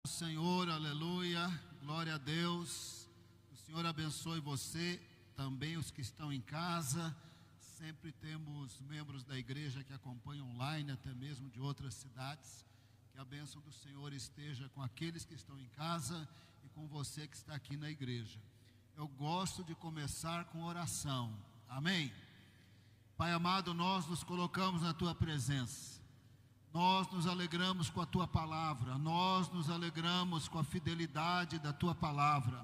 Senhor, aleluia, glória a Deus. O Senhor abençoe você, também os que estão em casa. Sempre temos membros da igreja que acompanham online, até mesmo de outras cidades. Que a bênção do Senhor esteja com aqueles que estão em casa e com você que está aqui na igreja. Eu gosto de começar com oração, amém? Pai amado, nós nos colocamos na Tua presença. Nós nos alegramos com a Tua palavra, nós nos alegramos com a fidelidade da Tua palavra,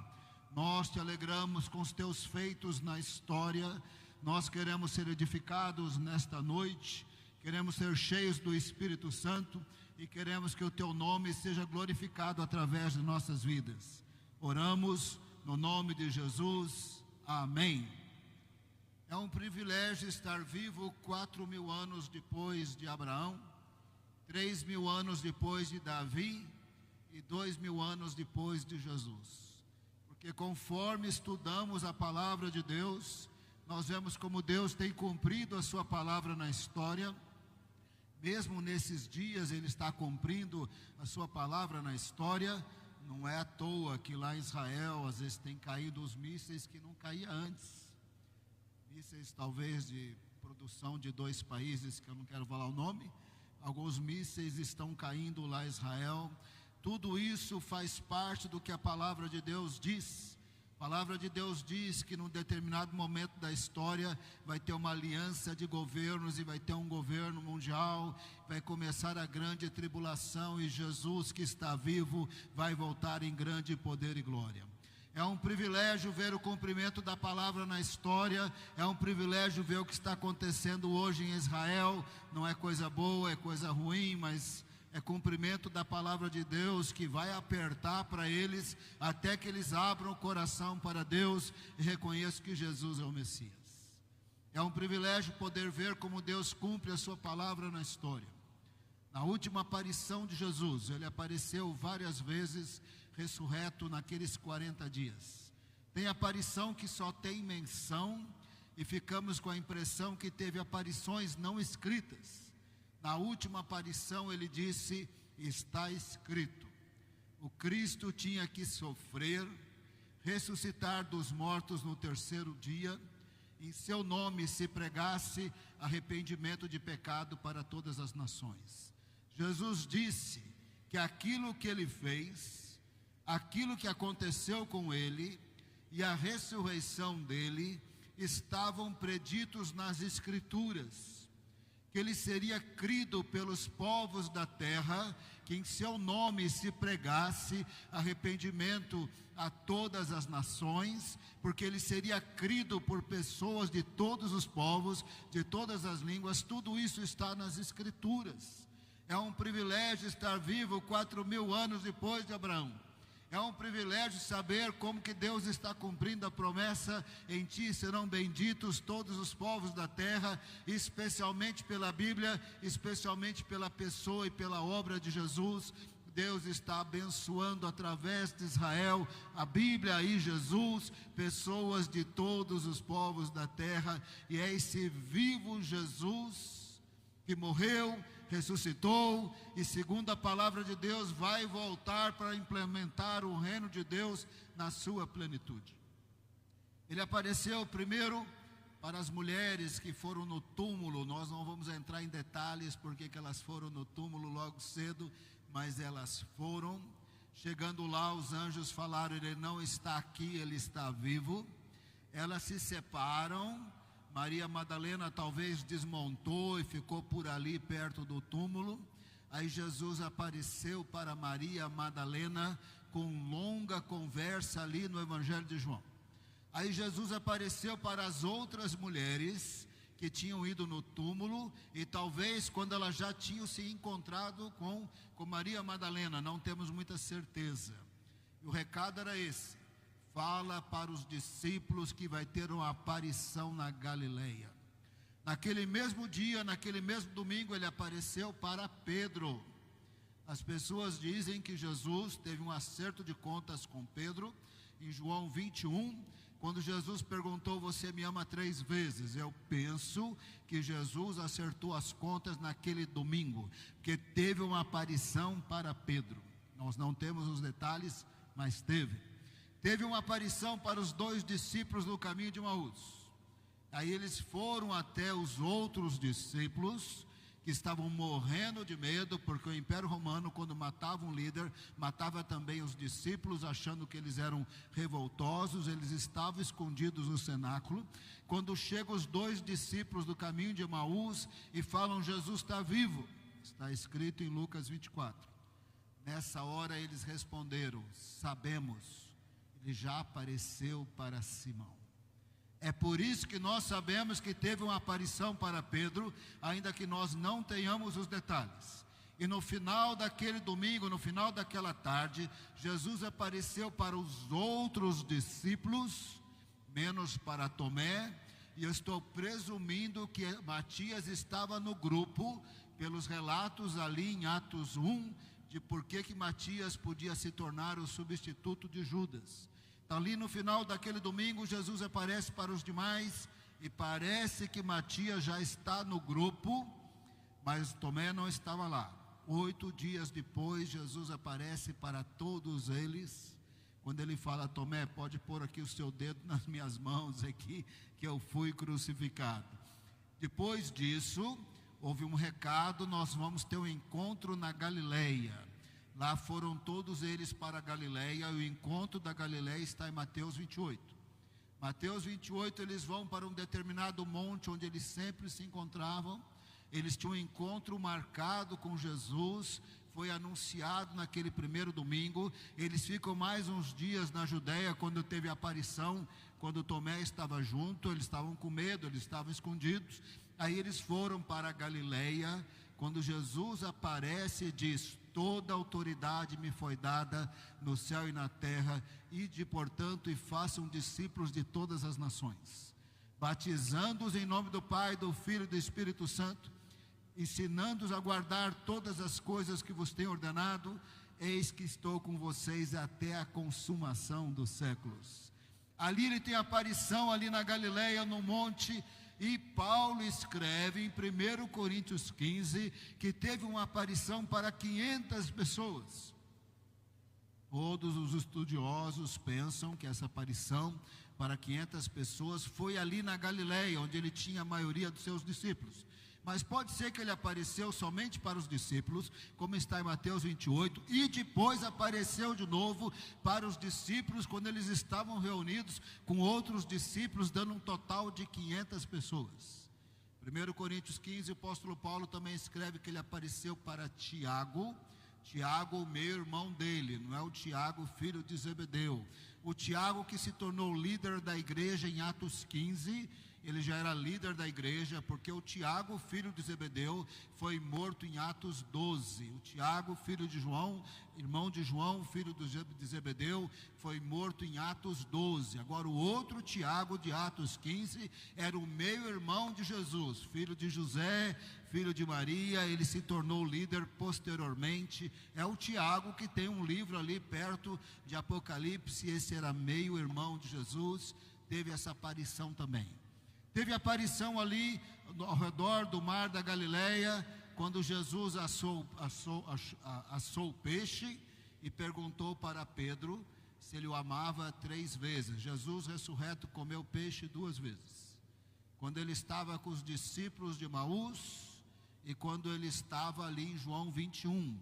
nós te alegramos com os Teus feitos na história. Nós queremos ser edificados nesta noite, queremos ser cheios do Espírito Santo e queremos que o Teu nome seja glorificado através de nossas vidas. Oramos no nome de Jesus, amém. É um privilégio estar vivo 4.000 anos depois de Abraão, 3.000 anos depois de Davi e 2.000 anos depois de Jesus. Porque conforme estudamos a palavra de Deus, nós vemos como Deus tem cumprido a sua palavra na história. Mesmo nesses dias Ele está cumprindo a sua palavra na história. Não é à toa que lá em Israel às vezes tem caído os mísseis que não caía antes. Mísseis talvez de produção de 2 países que eu não quero falar o nome. Alguns mísseis estão caindo lá em Israel. Tudo isso faz parte do que a palavra de Deus diz. A palavra de Deus diz que num determinado momento da história vai ter uma aliança de governos e vai ter um governo mundial. Vai começar a grande tribulação e Jesus, que está vivo, vai voltar em grande poder e glória. É um privilégio ver o cumprimento da palavra na história. É um privilégio ver o que está acontecendo hoje em Israel. Não é coisa boa, é coisa ruim, mas é cumprimento da palavra de Deus que vai apertar para eles até que eles abram o coração para Deus e reconheçam que Jesus é o Messias. É um privilégio poder ver como Deus cumpre a sua palavra na história. Na última aparição de Jesus, Ele apareceu várias vezes ressurreto naqueles 40 dias. Tem aparição que só tem menção e ficamos com a impressão que teve aparições não escritas. Na última aparição Ele disse: está escrito. O Cristo tinha que sofrer, ressuscitar dos mortos no 3º dia. Em seu nome se pregasse arrependimento de pecado para todas as nações. Jesus disse que aquilo que Ele fez, aquilo que aconteceu com Ele e a ressurreição dEle estavam preditos nas Escrituras. Que Ele seria crido pelos povos da terra, que em seu nome se pregasse arrependimento a todas as nações, porque Ele seria crido por pessoas de todos os povos, de todas as línguas. Tudo isso está nas Escrituras. É um privilégio estar vivo 4.000 anos depois de Abraão. É um privilégio saber como que Deus está cumprindo a promessa: em ti serão benditos todos os povos da terra, especialmente pela Bíblia, especialmente pela pessoa e pela obra de Jesus. Deus está abençoando através de Israel, a Bíblia e Jesus, pessoas de todos os povos da terra. E é esse vivo Jesus que morreu, ressuscitou e, segundo a palavra de Deus, vai voltar para implementar o reino de Deus na sua plenitude. Ele apareceu primeiro para as mulheres que foram no túmulo. Nós não vamos entrar em detalhes porque que elas foram no túmulo logo cedo, mas elas foram. Chegando lá, os anjos falaram: Ele não está aqui, Ele está vivo. Elas se separam. Maria Madalena talvez desmontou e ficou por ali perto do túmulo. Aí Jesus apareceu para Maria Madalena com longa conversa ali no Evangelho de João. Aí Jesus apareceu para as outras mulheres que tinham ido no túmulo e talvez quando elas já tinham se encontrado com Maria Madalena, não temos muita certeza. E o recado era esse: fala para os discípulos que vai ter uma aparição na Galileia. Naquele mesmo dia, naquele mesmo domingo, Ele apareceu para Pedro. As pessoas dizem que Jesus teve um acerto de contas com Pedro. Em João 21, quando Jesus perguntou: você me ama 3 vezes? Eu penso que Jesus acertou as contas naquele domingo, porque teve uma aparição para Pedro. Nós não temos os detalhes, mas teve. Teve uma aparição para os 2 discípulos no caminho de Emaús. Aí eles foram até os outros discípulos, que estavam morrendo de medo, porque o Império Romano, quando matava um líder, matava também os discípulos, achando que eles eram revoltosos. Eles estavam escondidos no cenáculo. Quando chegam os 2 discípulos do caminho de Emaús e falam: Jesus está vivo, está escrito em Lucas 24. Nessa hora eles responderam: sabemos, ele já apareceu para Simão. É por isso que nós sabemos que teve uma aparição para Pedro, ainda que nós não tenhamos os detalhes. E no final daquele domingo, no final daquela tarde, Jesus apareceu para os outros discípulos, menos para Tomé. E eu estou presumindo que Matias estava no grupo, pelos relatos ali em Atos 1, de por que Matias podia se tornar o substituto de Judas. Então, ali no final daquele domingo, Jesus aparece para os demais, e parece que Matias já está no grupo, mas Tomé não estava lá. 8 dias depois, Jesus aparece para todos eles, quando ele fala: Tomé, pode pôr aqui o seu dedo nas minhas mãos aqui, que eu fui crucificado. Depois disso, houve um recado: nós vamos ter um encontro na Galileia. Lá foram todos eles para a Galileia, e o encontro da Galileia está em Mateus 28. Mateus 28, eles vão para um determinado monte, onde eles sempre se encontravam. Eles tinham um encontro marcado com Jesus, foi anunciado naquele primeiro domingo. Eles ficam mais uns dias na Judéia, quando teve a aparição, quando Tomé estava junto. Eles estavam com medo, eles estavam escondidos. Aí eles foram para a Galileia, quando Jesus aparece e diz: toda autoridade me foi dada no céu e na terra, ide, portanto, e façam discípulos de todas as nações, batizando-os em nome do Pai, do Filho e do Espírito Santo, ensinando-os a guardar todas as coisas que vos tenho ordenado. Eis que estou com vocês até a consumação dos séculos. Ali ele tem a aparição, ali na Galileia, no monte. E Paulo escreve em 1 Coríntios 15, que teve uma aparição para 500 pessoas. Todos os estudiosos pensam que essa aparição para 500 pessoas foi ali na Galileia, onde ele tinha a maioria dos seus discípulos. Mas pode ser que ele apareceu somente para os discípulos, como está em Mateus 28, e depois apareceu de novo para os discípulos, quando eles estavam reunidos com outros discípulos, dando um total de 500 pessoas. 1 Coríntios 15, o apóstolo Paulo também escreve que ele apareceu para Tiago, o meio irmão dele, não é o Tiago, filho de Zebedeu. O Tiago que se tornou líder da igreja em Atos 15, ele já era líder da igreja, porque o Tiago, filho de Zebedeu, foi morto em Atos 12. O Tiago, filho de João, irmão de João, filho de Zebedeu, foi morto em Atos 12. Agora o outro Tiago, de Atos 15, era o meio-irmão de Jesus, filho de José, filho de Maria. Ele se tornou líder posteriormente. É o Tiago que tem um livro ali perto de Apocalipse. Esse era meio-irmão de Jesus, teve essa aparição também. Teve aparição ali ao redor do mar da Galileia, quando Jesus assou o peixe e perguntou para Pedro se ele o amava 3 vezes. Jesus ressurreto comeu peixe 2 vezes. Quando ele estava com os discípulos de Emaús e quando ele estava ali em João 21.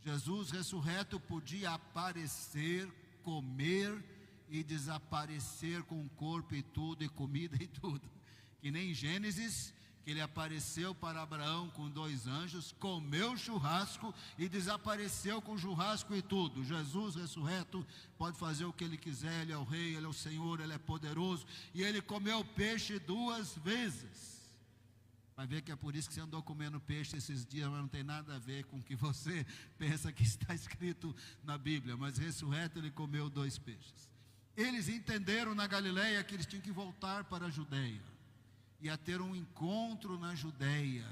Jesus ressurreto podia aparecer, comer e desaparecer com o corpo e tudo, e comida e tudo. Que nem em Gênesis, que ele apareceu para Abraão com 2 anjos, comeu churrasco e desapareceu com churrasco e tudo. Jesus ressurreto pode fazer o que ele quiser, ele é o rei, ele é o Senhor, ele é poderoso. E ele comeu peixe 2 vezes. Vai ver que é por isso que você andou comendo peixe esses dias, mas não tem nada a ver com o que você pensa que está escrito na Bíblia. Mas ressurreto ele comeu 2 peixes. Eles entenderam na Galileia que eles tinham que voltar para a Judeia. Ia ter um encontro na Judeia,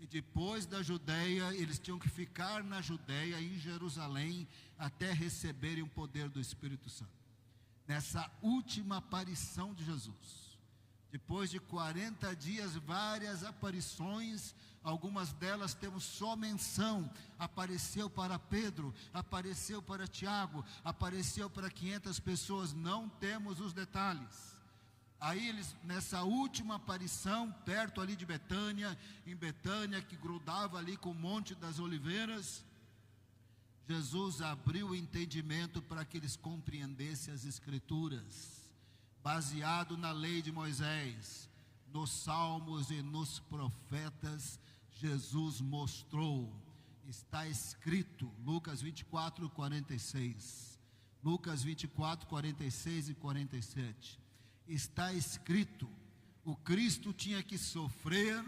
e depois da Judeia, eles tinham que ficar na Judeia, em Jerusalém, até receberem o poder do Espírito Santo. Nessa última aparição de Jesus, Depois de 40 dias, várias aparições, algumas delas temos só menção. Apareceu para Pedro, apareceu para Tiago, apareceu para 500 pessoas, não temos os detalhes. Aí eles, nessa última aparição, perto ali de Betânia, em Betânia, que grudava ali com o Monte das Oliveiras, Jesus abriu o entendimento para que eles compreendessem as Escrituras, baseado na lei de Moisés, nos salmos e nos profetas. Jesus mostrou, está escrito, Lucas 24, 46, Lucas 24, 46 e 47, está escrito, o Cristo tinha que sofrer,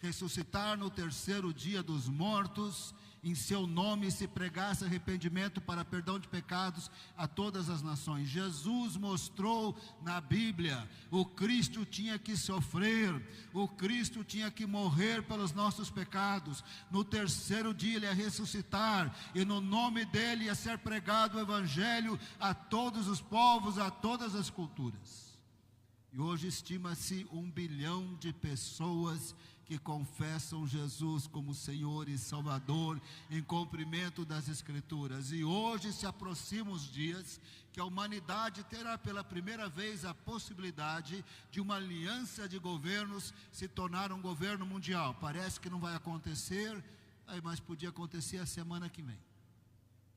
ressuscitar no terceiro dia dos mortos, em seu nome se pregasse arrependimento para perdão de pecados a todas as nações. Jesus mostrou na Bíblia, o Cristo tinha que sofrer, o Cristo tinha que morrer pelos nossos pecados, no terceiro dia ele ia ressuscitar, e no nome dele ia ser pregado o Evangelho a todos os povos, a todas as culturas. E hoje estima-se 1 bilhão de pessoas que confessam Jesus como Senhor e Salvador, em cumprimento das Escrituras. E hoje se aproximam os dias que a humanidade terá pela primeira vez a possibilidade de uma aliança de governos se tornar um governo mundial. Parece que não vai acontecer, mas podia acontecer a semana que vem.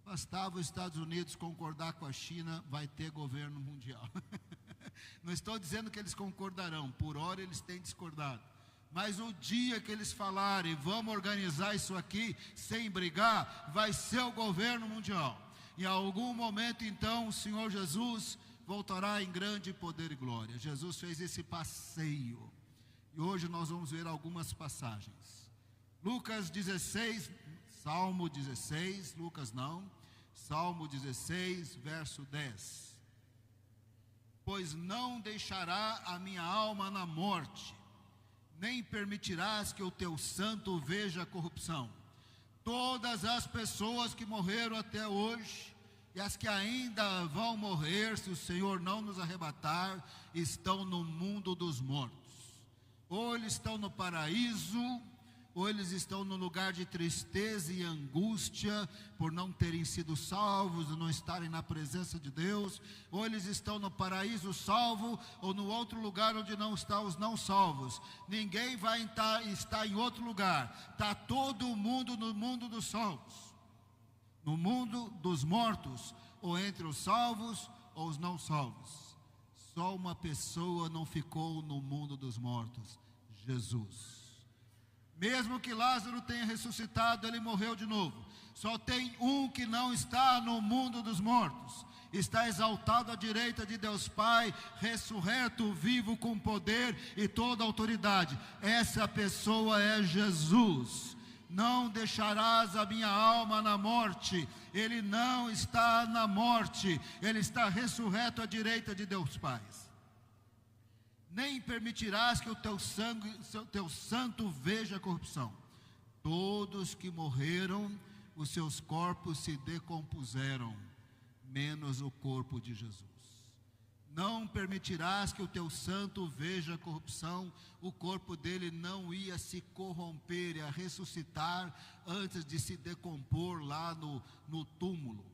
Bastava os Estados Unidos concordar com a China, vai ter governo mundial. Não estou dizendo que eles concordarão, por hora eles têm discordado. Mas o dia que eles falarem, vamos organizar isso aqui sem brigar, vai ser o governo mundial. Em algum momento então o Senhor Jesus voltará em grande poder e glória. Jesus fez esse passeio. E hoje nós vamos ver algumas passagens. Lucas 16, Salmo 16, Lucas não, Salmo 16, verso 10. Pois não deixará a minha alma na morte, nem permitirás que o teu santo veja a corrupção. Todas as pessoas que morreram até hoje, e as que ainda vão morrer, se o Senhor não nos arrebatar, estão no mundo dos mortos. Ou eles estão no paraíso, ou eles estão no lugar de tristeza e angústia, por não terem sido salvos, e não estarem na presença de Deus, ou eles estão no paraíso salvo, ou no outro lugar onde não estão os não salvos. Ninguém vai estar em outro lugar, está todo mundo no mundo dos salvos, no mundo dos mortos, ou entre os salvos ou os não salvos. Só uma pessoa não ficou no mundo dos mortos, Jesus. Mesmo que Lázaro tenha ressuscitado, ele morreu de novo. Só tem um que não está no mundo dos mortos. Está exaltado à direita de Deus Pai, ressurreto, vivo com poder e toda autoridade. Essa pessoa é Jesus. Não deixarás a minha alma na morte. Ele não está na morte. Ele está ressurreto à direita de Deus Pai. Nem permitirás que o teu santo veja a corrupção. Todos que morreram, os seus corpos se decompuseram, menos o corpo de Jesus. Não permitirás que o teu santo veja a corrupção. O corpo dele não ia se corromper, ia ressuscitar antes de se decompor lá no túmulo.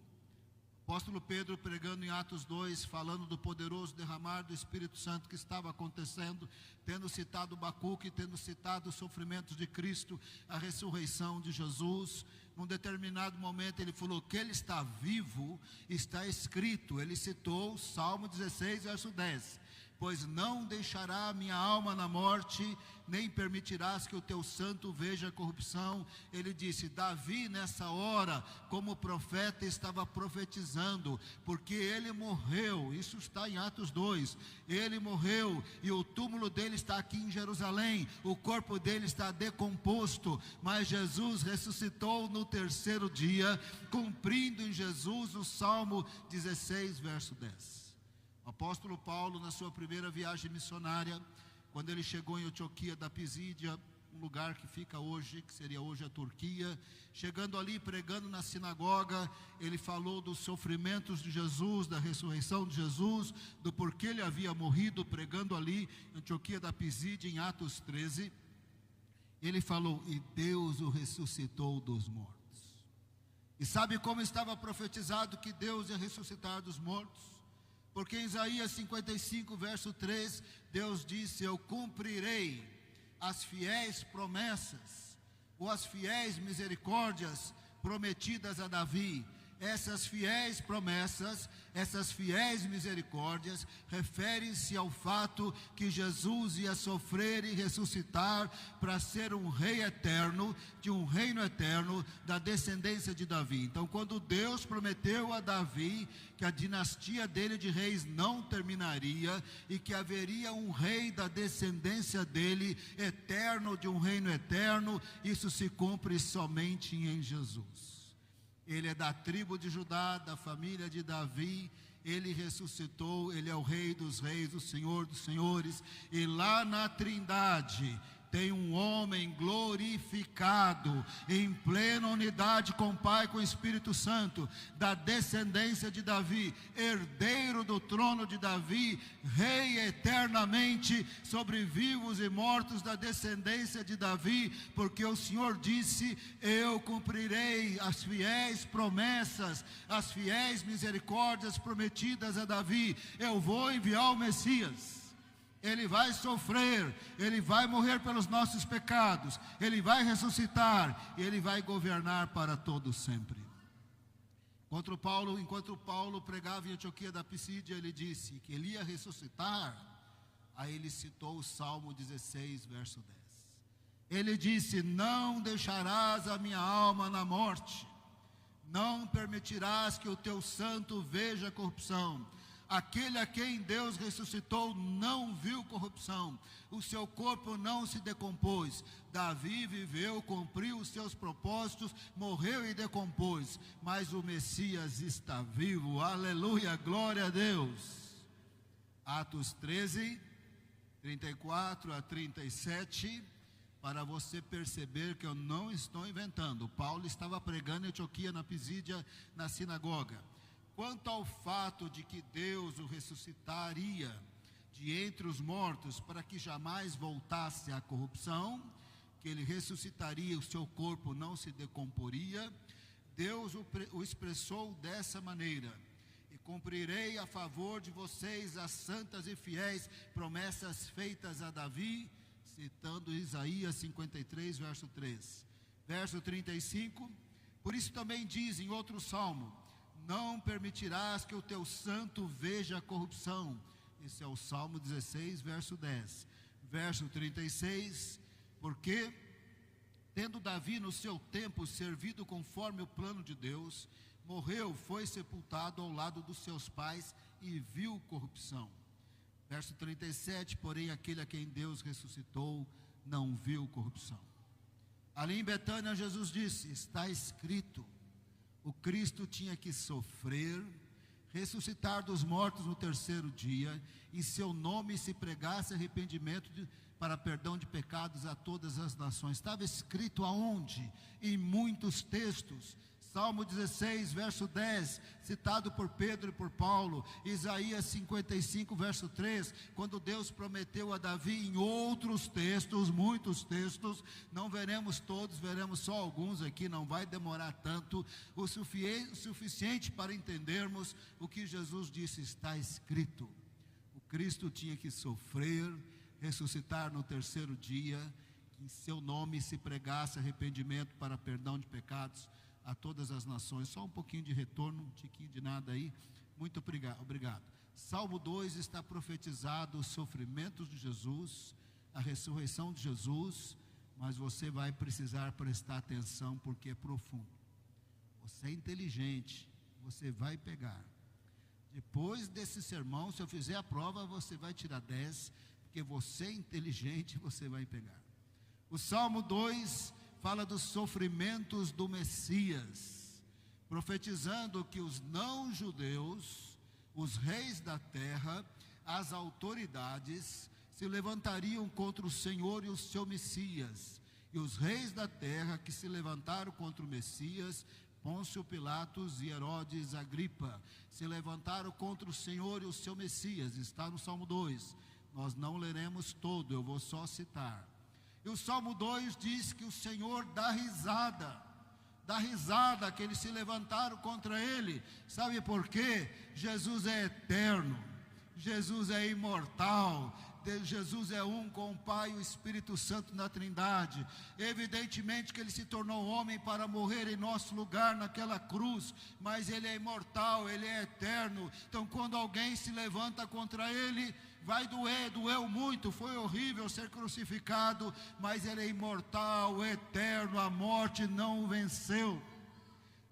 Apóstolo Pedro, pregando em Atos 2, falando do poderoso derramar do Espírito Santo que estava acontecendo, tendo citado Abacuque, tendo citado os sofrimentos de Cristo, a ressurreição de Jesus. Num determinado momento ele falou que ele está vivo, está escrito, ele citou o Salmo 16, verso 10. Pois não deixará a minha alma na morte, nem permitirás que o teu santo veja a corrupção. Ele disse, Davi nessa hora, como profeta, estava profetizando, porque ele morreu, isso está em Atos 2, ele morreu, e o túmulo dele está aqui em Jerusalém, o corpo dele está decomposto, mas Jesus ressuscitou no terceiro dia, cumprindo em Jesus o Salmo 16, verso 10. O apóstolo Paulo, na sua primeira viagem missionária, quando ele chegou em Antioquia da Pisídia, um lugar que fica hoje, que seria hoje a Turquia. Chegando ali, pregando na sinagoga, ele falou dos sofrimentos de Jesus, da ressurreição de Jesus, do porquê ele havia morrido, pregando ali em Antioquia da Pisídia, em Atos 13. Ele falou, e Deus o ressuscitou dos mortos. E sabe como estava profetizado que Deus ia ressuscitar dos mortos? Porque em Isaías 55, verso 3, Deus disse, eu cumprirei as fiéis promessas, ou as fiéis misericórdias prometidas a Davi. Essas fiéis promessas, essas fiéis misericórdias, referem-se ao fato que Jesus ia sofrer e ressuscitar para ser um rei eterno, de um reino eterno, da descendência de Davi. Então, quando Deus prometeu a Davi que a dinastia dele de reis não terminaria, e que haveria um rei da descendência dele, eterno, de um reino eterno, isso se cumpre somente em Jesus. Ele é da tribo de Judá, da família de Davi. Ele ressuscitou, ele é o Rei dos Reis, o Senhor dos Senhores. E lá na Trindade tem um homem glorificado, em plena unidade com o Pai, com o Espírito Santo, da descendência de Davi, herdeiro do trono de Davi, rei eternamente sobre vivos e mortos, da descendência de Davi, porque o Senhor disse, eu cumprirei as fiéis promessas, as fiéis misericórdias prometidas a Davi. Eu vou enviar o Messias. Ele vai sofrer, ele vai morrer pelos nossos pecados, ele vai ressuscitar, e ele vai governar para todo sempre. Enquanto Paulo pregava em Antioquia da Pisídia, ele disse que ele ia ressuscitar. Aí ele citou o Salmo 16, verso 10. Ele disse, não deixarás a minha alma na morte, não permitirás que o teu santo veja corrupção. Aquele a quem Deus ressuscitou não viu corrupção, o seu corpo não se decompôs. Davi viveu, cumpriu os seus propósitos, morreu e decompôs, mas o Messias está vivo, aleluia, glória a Deus. Atos 13, 34 a 37, para você perceber que eu não estou inventando. Paulo estava pregando em Antioquia, na Pisídia, na sinagoga. Quanto ao fato de que Deus o ressuscitaria de entre os mortos para que jamais voltasse à corrupção, que ele ressuscitaria, o seu corpo não se decomporia, Deus o expressou dessa maneira, e cumprirei a favor de vocês as santas e fiéis promessas feitas a Davi, citando Isaías 53, verso 3. Verso 35, por isso também diz em outro salmo, não permitirás que o teu santo veja a corrupção. Esse é o Salmo 16, verso 10. Verso 36, porque, tendo Davi no seu tempo servido conforme o plano de Deus, morreu, foi sepultado ao lado dos seus pais e viu corrupção. Verso 37, porém aquele a quem Deus ressuscitou não viu corrupção. Ali em Betânia Jesus disse, está escrito, o Cristo tinha que sofrer, ressuscitar dos mortos no terceiro dia, em seu nome se pregasse arrependimento para perdão de pecados a todas as nações. Estava escrito aonde? Em muitos textos. Salmo 16, verso 10, citado por Pedro e por Paulo. Isaías 55, verso 3, quando Deus prometeu a Davi, em outros textos, muitos textos, não veremos todos, veremos só alguns aqui, não vai demorar tanto, o suficiente para entendermos o que Jesus disse, está escrito. O Cristo tinha que sofrer, ressuscitar no terceiro dia, que em seu nome se pregasse arrependimento para perdão de pecados a todas as nações. Só um pouquinho de retorno, um tiquinho de nada aí. Muito obrigado. Salmo 2 está profetizado os sofrimentos de Jesus, a ressurreição de Jesus, mas você vai precisar prestar atenção porque é profundo. Você é inteligente, você vai pegar. Depois desse sermão, se eu fizer a prova, você vai tirar 10, porque você é inteligente, você vai pegar. O Salmo 2 fala dos sofrimentos do Messias, profetizando que os não-judeus, os reis da terra, as autoridades, se levantariam contra o Senhor e o seu Messias, E os reis da terra que se levantaram contra o Messias, Pôncio Pilatos e Herodes Agripa, se levantaram contra o Senhor e o seu Messias. Está no Salmo 2. Nós não leremos todo, eu vou só citar. E o Salmo 2 diz que o Senhor dá risada que eles se levantaram contra ele. Sabe por quê? Jesus é eterno, Jesus é imortal, Jesus é um com o Pai e o Espírito Santo na Trindade. Evidentemente que ele se tornou homem para morrer em nosso lugar naquela cruz, mas ele é imortal, ele é eterno. Então quando alguém se levanta contra ele, vai doer, doeu muito, foi horrível ser crucificado, mas ele é imortal, eterno, a morte não o venceu.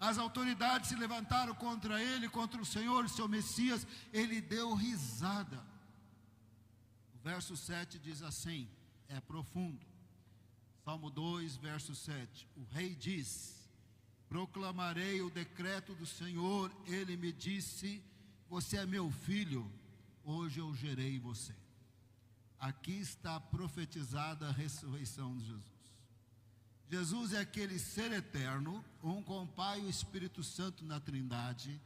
As autoridades se levantaram contra ele, contra o Senhor e seu Messias, ele deu risada. O verso 7 diz assim, é profundo. Salmo 2, verso 7. O rei diz: proclamarei o decreto do Senhor, ele me disse, você é meu filho, hoje eu gerei você. Aqui está profetizada a ressurreição de Jesus. Jesus é aquele ser eterno, um com o Pai e o Espírito Santo na Trindade,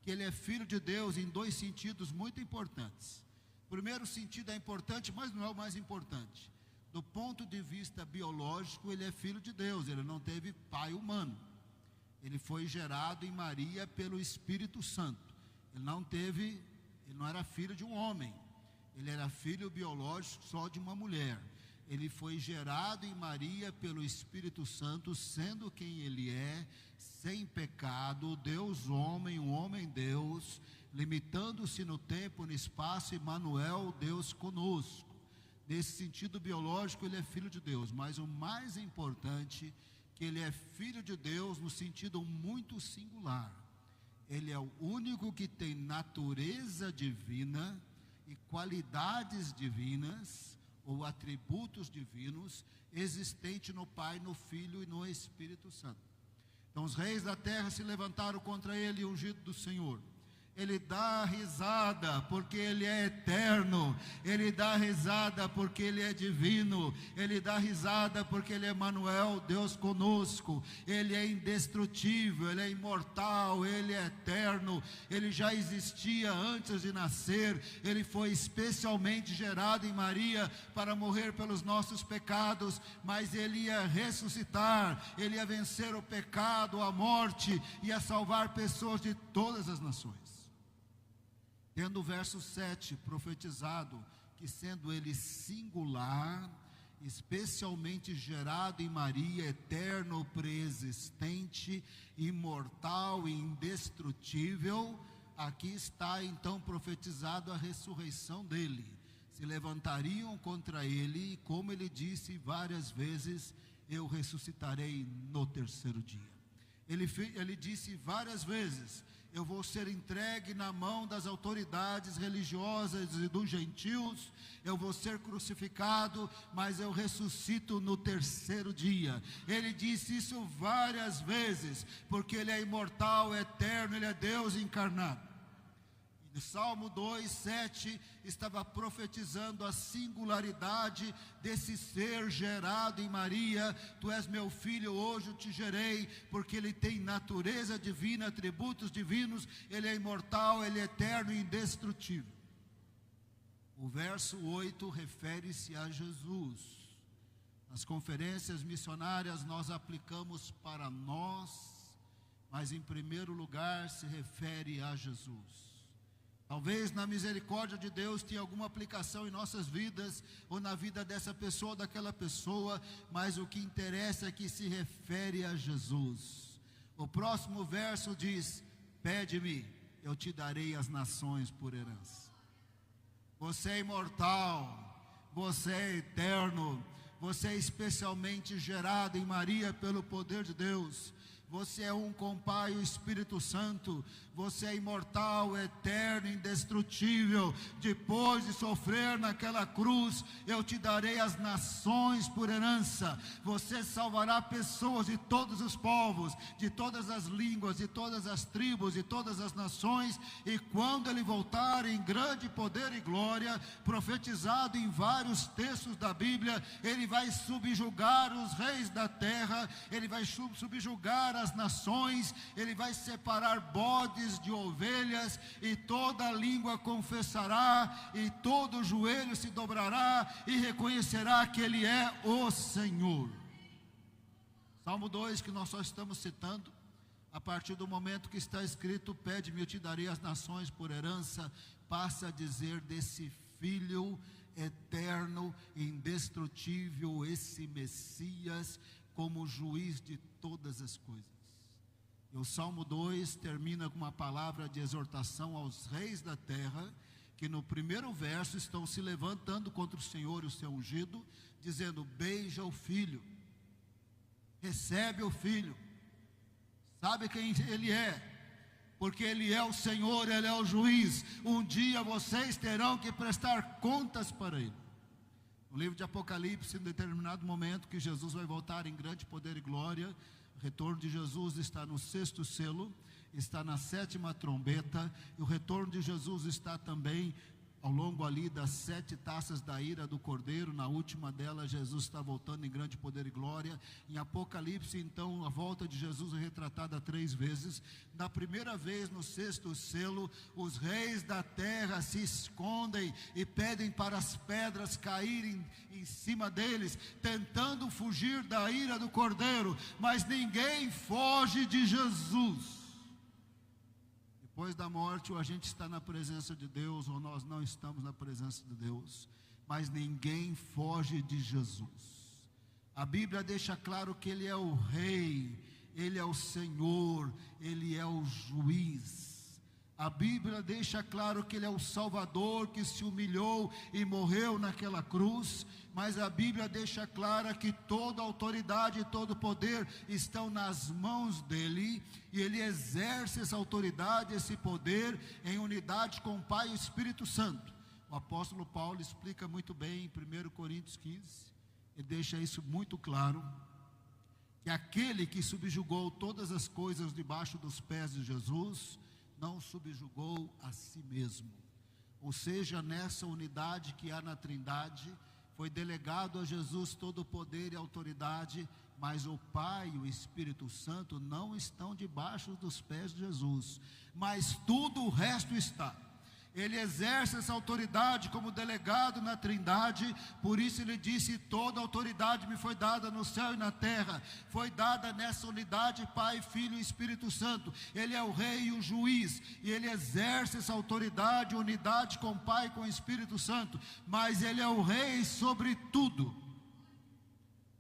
que ele é filho de Deus em dois sentidos muito importantes. O primeiro sentido é importante, mas não é o mais importante. Do ponto de vista biológico, ele é filho de Deus, ele não teve pai humano. Ele foi gerado em Maria pelo Espírito Santo. Ele não era filho de um homem, ele era filho biológico só de uma mulher. Ele foi gerado em Maria pelo Espírito Santo, sendo quem ele é, sem pecado, Deus homem, um homem Deus, limitando-se no tempo, no espaço, Emmanuel, Deus conosco. Nesse sentido biológico, ele é filho de Deus, mas o mais importante, que ele é filho de Deus no sentido muito singular. Ele é o único que tem natureza divina e qualidades divinas, ou atributos divinos, existente no Pai, no Filho e no Espírito Santo. Então os reis da terra se levantaram contra ele, ungido do Senhor. Ele dá risada porque ele é eterno, ele dá risada porque ele é divino, ele dá risada porque ele é Emmanuel, Deus conosco, ele é indestrutível, ele é imortal, ele é eterno, ele já existia antes de nascer, ele foi especialmente gerado em Maria para morrer pelos nossos pecados, mas ele ia ressuscitar, ele ia vencer o pecado, a morte, ia salvar pessoas de todas as nações. Tendo o verso 7 profetizado, que sendo ele singular, especialmente gerado em Maria, eterno, preexistente, imortal e indestrutível, aqui está então profetizado a ressurreição dele. Se levantariam contra ele, e como ele disse várias vezes, eu ressuscitarei no terceiro dia. Ele disse várias vezes, eu vou ser entregue na mão das autoridades religiosas e dos gentios, eu vou ser crucificado, mas eu ressuscito no terceiro dia. Ele disse isso várias vezes, porque ele é imortal, eterno, ele é Deus encarnado. O Salmo 2, 7 estava profetizando a singularidade desse ser gerado em Maria. Tu és meu filho, hoje eu te gerei, porque ele tem natureza divina, atributos divinos, ele é imortal, ele é eterno e indestrutível. O verso 8 refere-se a Jesus. Nas conferências missionárias nós aplicamos para nós, mas em primeiro lugar se refere a Jesus. Talvez na misericórdia de Deus tenha alguma aplicação em nossas vidas, ou na vida dessa pessoa ou daquela pessoa, mas o que interessa é que se refere a Jesus. O próximo verso diz, pede-me, eu te darei as nações por herança. Você é imortal, você é eterno, você é especialmente gerado em Maria pelo poder de Deus. Você é um com o Pai e o Espírito Santo. Você é imortal, eterno, indestrutível. Depois de sofrer naquela cruz, eu te darei as nações por herança. Você salvará pessoas de todos os povos, de todas as línguas, de todas as tribos, de todas as nações. E quando ele voltar em grande poder e glória, profetizado em vários textos da Bíblia, ele vai subjugar os reis da terra, ele vai subjugar as nações, ele vai separar bodes de ovelhas, e toda língua confessará, e todo joelho se dobrará e reconhecerá que ele é o Senhor. Salmo 2, que nós só estamos citando, a partir do momento que está escrito: pede-me, eu te darei as nações por herança, passa a dizer desse Filho eterno, indestrutível, esse Messias, como juiz de todas as coisas. E o Salmo 2 termina com uma palavra de exortação aos reis da terra, que no primeiro verso estão se levantando contra o Senhor e o seu ungido, dizendo: beija o Filho, recebe o Filho, sabe quem ele é, porque ele é o Senhor, ele é o juiz. Um dia vocês terão que prestar contas para ele. No livro de Apocalipse, em determinado momento que Jesus vai voltar em grande poder e glória, o retorno de Jesus está no 6º selo, está na 7ª trombeta, e o retorno de Jesus está também ao longo ali das 7 taças da ira do Cordeiro. Na última delas, Jesus está voltando em grande poder e glória. Em Apocalipse, então, a volta de Jesus é retratada 3 vezes. Na primeira vez, no 6º selo, os reis da terra se escondem e pedem para as pedras caírem em cima deles, tentando fugir da ira do Cordeiro, mas ninguém foge de Jesus. Depois da morte, ou a gente está na presença de Deus, ou nós não estamos na presença de Deus, mas ninguém foge de Jesus. A Bíblia deixa claro que Ele é o Rei, Ele é o Senhor, Ele é o juiz. A Bíblia deixa claro que Ele é o Salvador, que se humilhou e morreu naquela cruz. Mas a Bíblia deixa clara que toda autoridade e todo poder estão nas mãos dEle, e Ele exerce essa autoridade, esse poder, em unidade com o Pai e o Espírito Santo. O apóstolo Paulo explica muito bem em 1 Coríntios 15, ele deixa isso muito claro, que aquele que subjugou todas as coisas debaixo dos pés de Jesus, não subjugou a si mesmo. Ou seja, nessa unidade que há na Trindade, foi delegado a Jesus todo o poder e autoridade, mas o Pai e o Espírito Santo não estão debaixo dos pés de Jesus, mas tudo o resto está. Ele exerce essa autoridade como delegado na Trindade. Por isso ele disse: toda autoridade me foi dada no céu e na terra. Foi dada nessa unidade, Pai, Filho e Espírito Santo. Ele é o Rei e o juiz, e ele exerce essa autoridade, unidade com o Pai e com o Espírito Santo, mas ele é o Rei sobre tudo.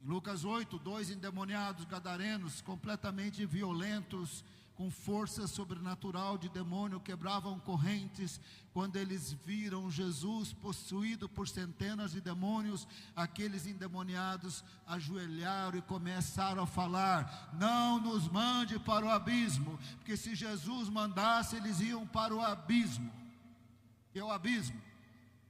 Em Lucas 8, 2 endemoniados gadarenos, completamente violentos, com força sobrenatural de demônio, quebravam correntes. Quando eles viram Jesus possuído por centenas de demônios, aqueles endemoniados ajoelharam e começaram a falar: não nos mande para o abismo, porque se Jesus mandasse, eles iam para o abismo. E o abismo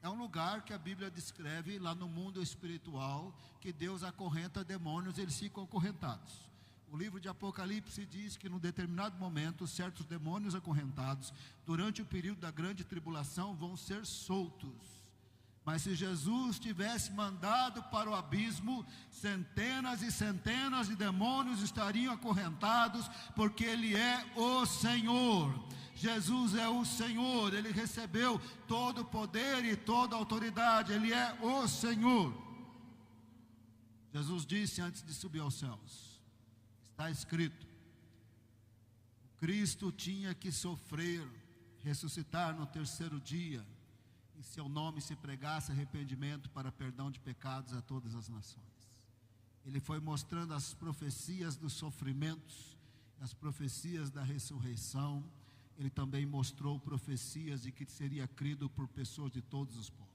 é um lugar que a Bíblia descreve lá no mundo espiritual, que Deus acorrenta demônios, eles ficam acorrentados. O livro de Apocalipse diz que num determinado momento, certos demônios acorrentados, durante o período da grande tribulação, vão ser soltos. Mas se Jesus tivesse mandado para o abismo, centenas e centenas de demônios estariam acorrentados, porque Ele é o Senhor. Jesus é o Senhor, Ele recebeu todo o poder e toda a autoridade, Ele é o Senhor. Jesus disse antes de subir aos céus, está escrito: o Cristo tinha que sofrer, ressuscitar no 3º dia, em seu nome se pregasse arrependimento para perdão de pecados a todas as nações. Ele foi mostrando as profecias dos sofrimentos, as profecias da ressurreição. Ele também mostrou profecias de que seria crido por pessoas de todos os povos.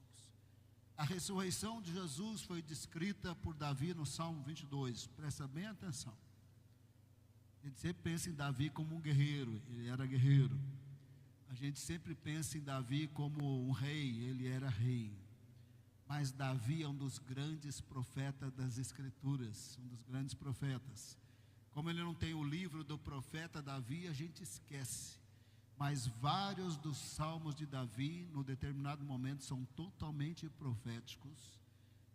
A ressurreição de Jesus foi descrita por Davi no Salmo 22, presta bem atenção. A gente sempre pensa em Davi como um guerreiro, ele era guerreiro. A gente sempre pensa em Davi como um rei, ele era rei. Mas Davi é um dos grandes profetas das Escrituras, um dos grandes profetas. Como ele não tem o livro do profeta Davi, a gente esquece. Mas vários dos salmos de Davi, no determinado momento, são totalmente proféticos.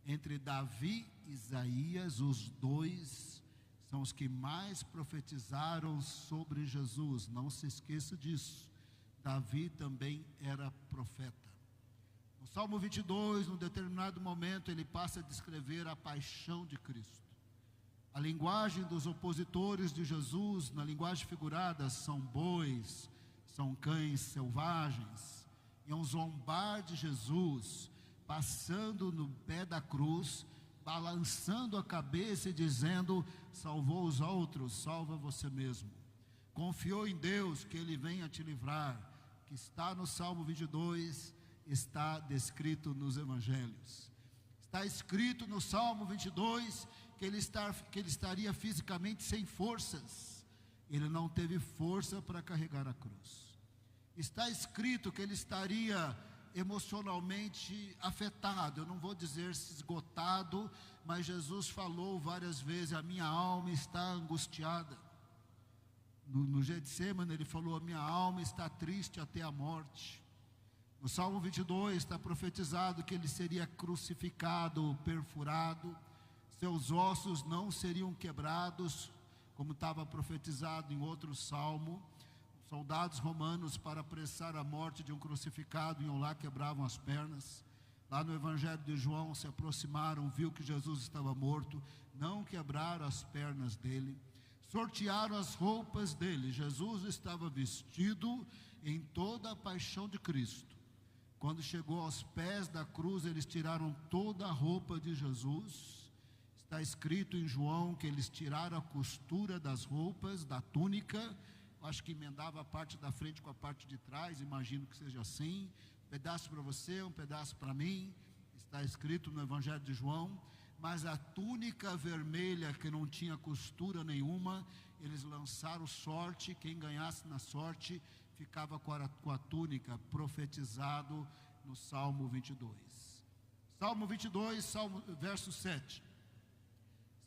Entre Davi e Isaías, os dois são os que mais profetizaram sobre Jesus. Não se esqueça disso. Davi também era profeta. No Salmo 22, num determinado momento, ele passa a descrever a paixão de Cristo. A linguagem dos opositores de Jesus, na linguagem figurada, são bois, são cães selvagens. Iam zombar de Jesus, passando no pé da cruz, balançando a cabeça e dizendo: salvou os outros, salva você mesmo. Confiou em Deus que Ele venha te livrar, que está no Salmo 22, está descrito nos Evangelhos. Está escrito no Salmo 22 que ele estaria fisicamente sem forças. Ele não teve força para carregar a cruz. Está escrito que ele estaria emocionalmente afetado, eu não vou dizer esgotado, mas Jesus falou várias vezes: a minha alma está angustiada. No Getsemane ele falou: a minha alma está triste até a morte. No Salmo 22 está profetizado que ele seria crucificado, perfurado, seus ossos não seriam quebrados, como estava profetizado em outro salmo. Soldados romanos, para apressar a morte de um crucificado, iam lá, quebravam as pernas. Lá no Evangelho de João, se aproximaram, viu que Jesus estava morto, não quebraram as pernas dele, sortearam as roupas dele. Jesus estava vestido em toda a paixão de Cristo. Quando chegou aos pés da cruz, eles tiraram toda a roupa de Jesus. Está escrito em João que eles tiraram a costura das roupas, da túnica. Acho que emendava a parte da frente com a parte de trás, imagino que seja assim. Um pedaço para você, um pedaço para mim. Está escrito no Evangelho de João. Mas a túnica vermelha, que não tinha costura nenhuma, eles lançaram sorte. Quem ganhasse na sorte ficava com a túnica, profetizado no Salmo 22. Salmo 22, verso 7.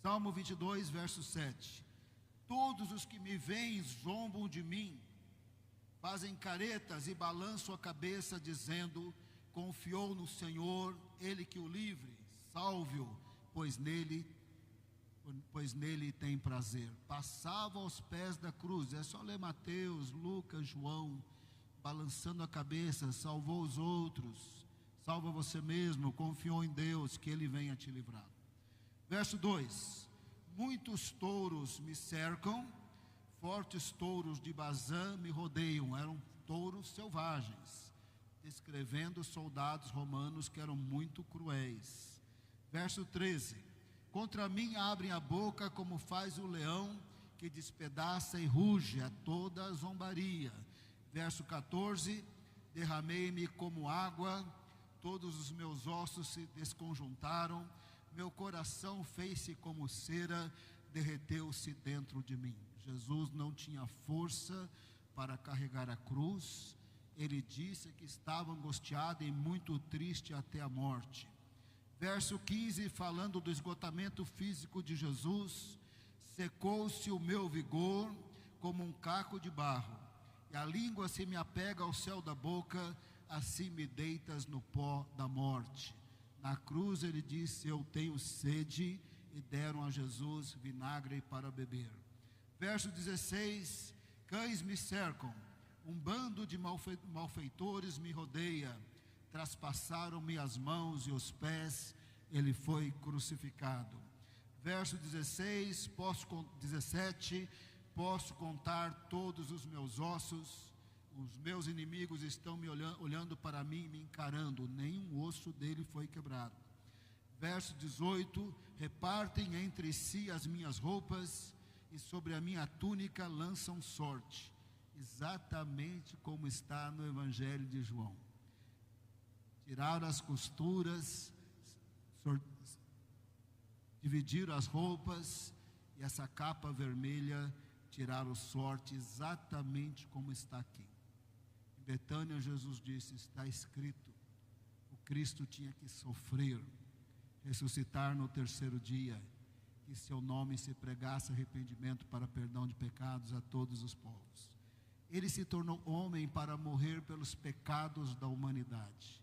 Salmo 22, verso 7. Todos os que me veem zombam de mim, fazem caretas e balançam a cabeça, dizendo: confiou no Senhor, Ele que o livre, salve-o, pois nele tem prazer. Passava aos pés da cruz. É só ler Mateus, Lucas, João, balançando a cabeça: salvou os outros, salva você mesmo, confiou em Deus que Ele venha te livrar. Verso 2: muitos touros me cercam, fortes touros de Bazã me rodeiam. Eram touros selvagens, descrevendo soldados romanos que eram muito cruéis. Verso 13: contra mim abrem a boca como faz o leão, que despedaça e ruge a toda a zombaria. Verso 14: derramei-me como água, todos os meus ossos se desconjuntaram, meu coração fez-se como cera, derreteu-se dentro de mim. Jesus não tinha força para carregar a cruz. Ele disse que estava angustiado e muito triste até a morte. Verso 15, falando do esgotamento físico de Jesus: secou-se o meu vigor como um caco de barro, e a língua se me apega ao céu da boca, assim me deitas no pó da morte. Na cruz ele disse: eu tenho sede, e deram a Jesus vinagre para beber. Verso 16: cães me cercam, um bando de malfeitores me rodeia, traspassaram-me as mãos e os pés, ele foi crucificado. Verso 17: posso contar todos os meus ossos, os meus inimigos estão me olhando para mim, me encarando, nenhum osso dele foi quebrado. Verso 18: repartem entre si as minhas roupas, e sobre a minha túnica lançam sorte. Exatamente como está no Evangelho de João. Tiraram as costuras, dividiram as roupas, e essa capa vermelha tiraram sorte exatamente como está aqui. Em Betânia, Jesus disse: está escrito, o Cristo tinha que sofrer, ressuscitar no terceiro dia, que seu nome se pregasse arrependimento para perdão de pecados a todos os povos. Ele se tornou homem para morrer pelos pecados da humanidade.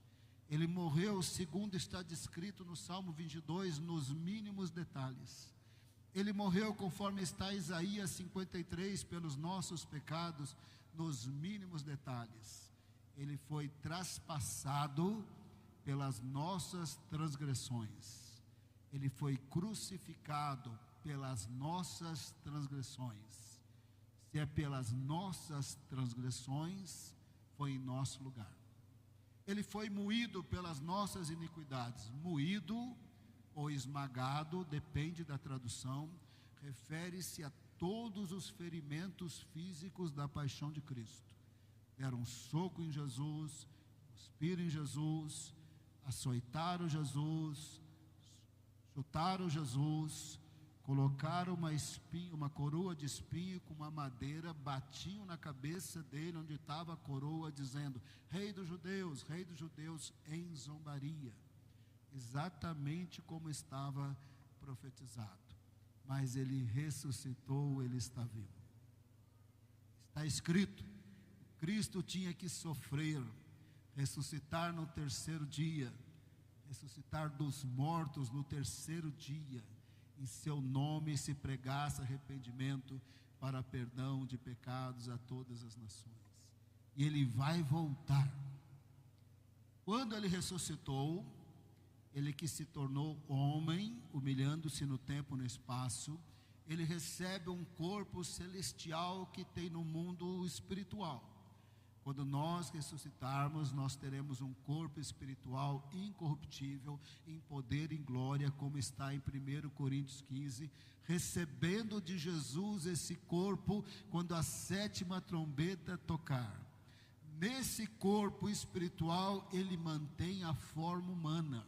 Ele morreu, segundo está descrito no Salmo 22, nos mínimos detalhes. Ele morreu, conforme está em Isaías 53, pelos nossos pecados, nos mínimos detalhes. Ele foi traspassado pelas nossas transgressões. Ele foi crucificado pelas nossas transgressões. Se é pelas nossas transgressões, foi em nosso lugar. Ele foi moído pelas nossas iniquidades. Moído ou esmagado, depende da tradução, refere-se a todos os ferimentos físicos da paixão de Cristo. Deram um soco em Jesus, cuspiram em Jesus, açoitaram Jesus, chutaram Jesus, colocaram uma coroa de espinho com uma madeira, batiam na cabeça dele onde estava a coroa, dizendo: Rei dos Judeus, em zombaria. Exatamente como estava profetizado. Mas ele ressuscitou, ele está vivo. Está escrito, Cristo tinha que sofrer, ressuscitar no terceiro dia, ressuscitar dos mortos no terceiro dia, em seu nome se pregasse arrependimento para perdão de pecados a todas as nações. E ele vai voltar. Quando ele ressuscitou, ele que se tornou homem, humilhando-se no tempo e no espaço, ele recebe um corpo celestial que tem no mundo espiritual. Quando nós ressuscitarmos, nós teremos um corpo espiritual incorruptível, em poder e em glória, como está em 1 Coríntios 15, recebendo de Jesus esse corpo quando a 7ª trombeta tocar. Nesse corpo espiritual, ele mantém a forma humana.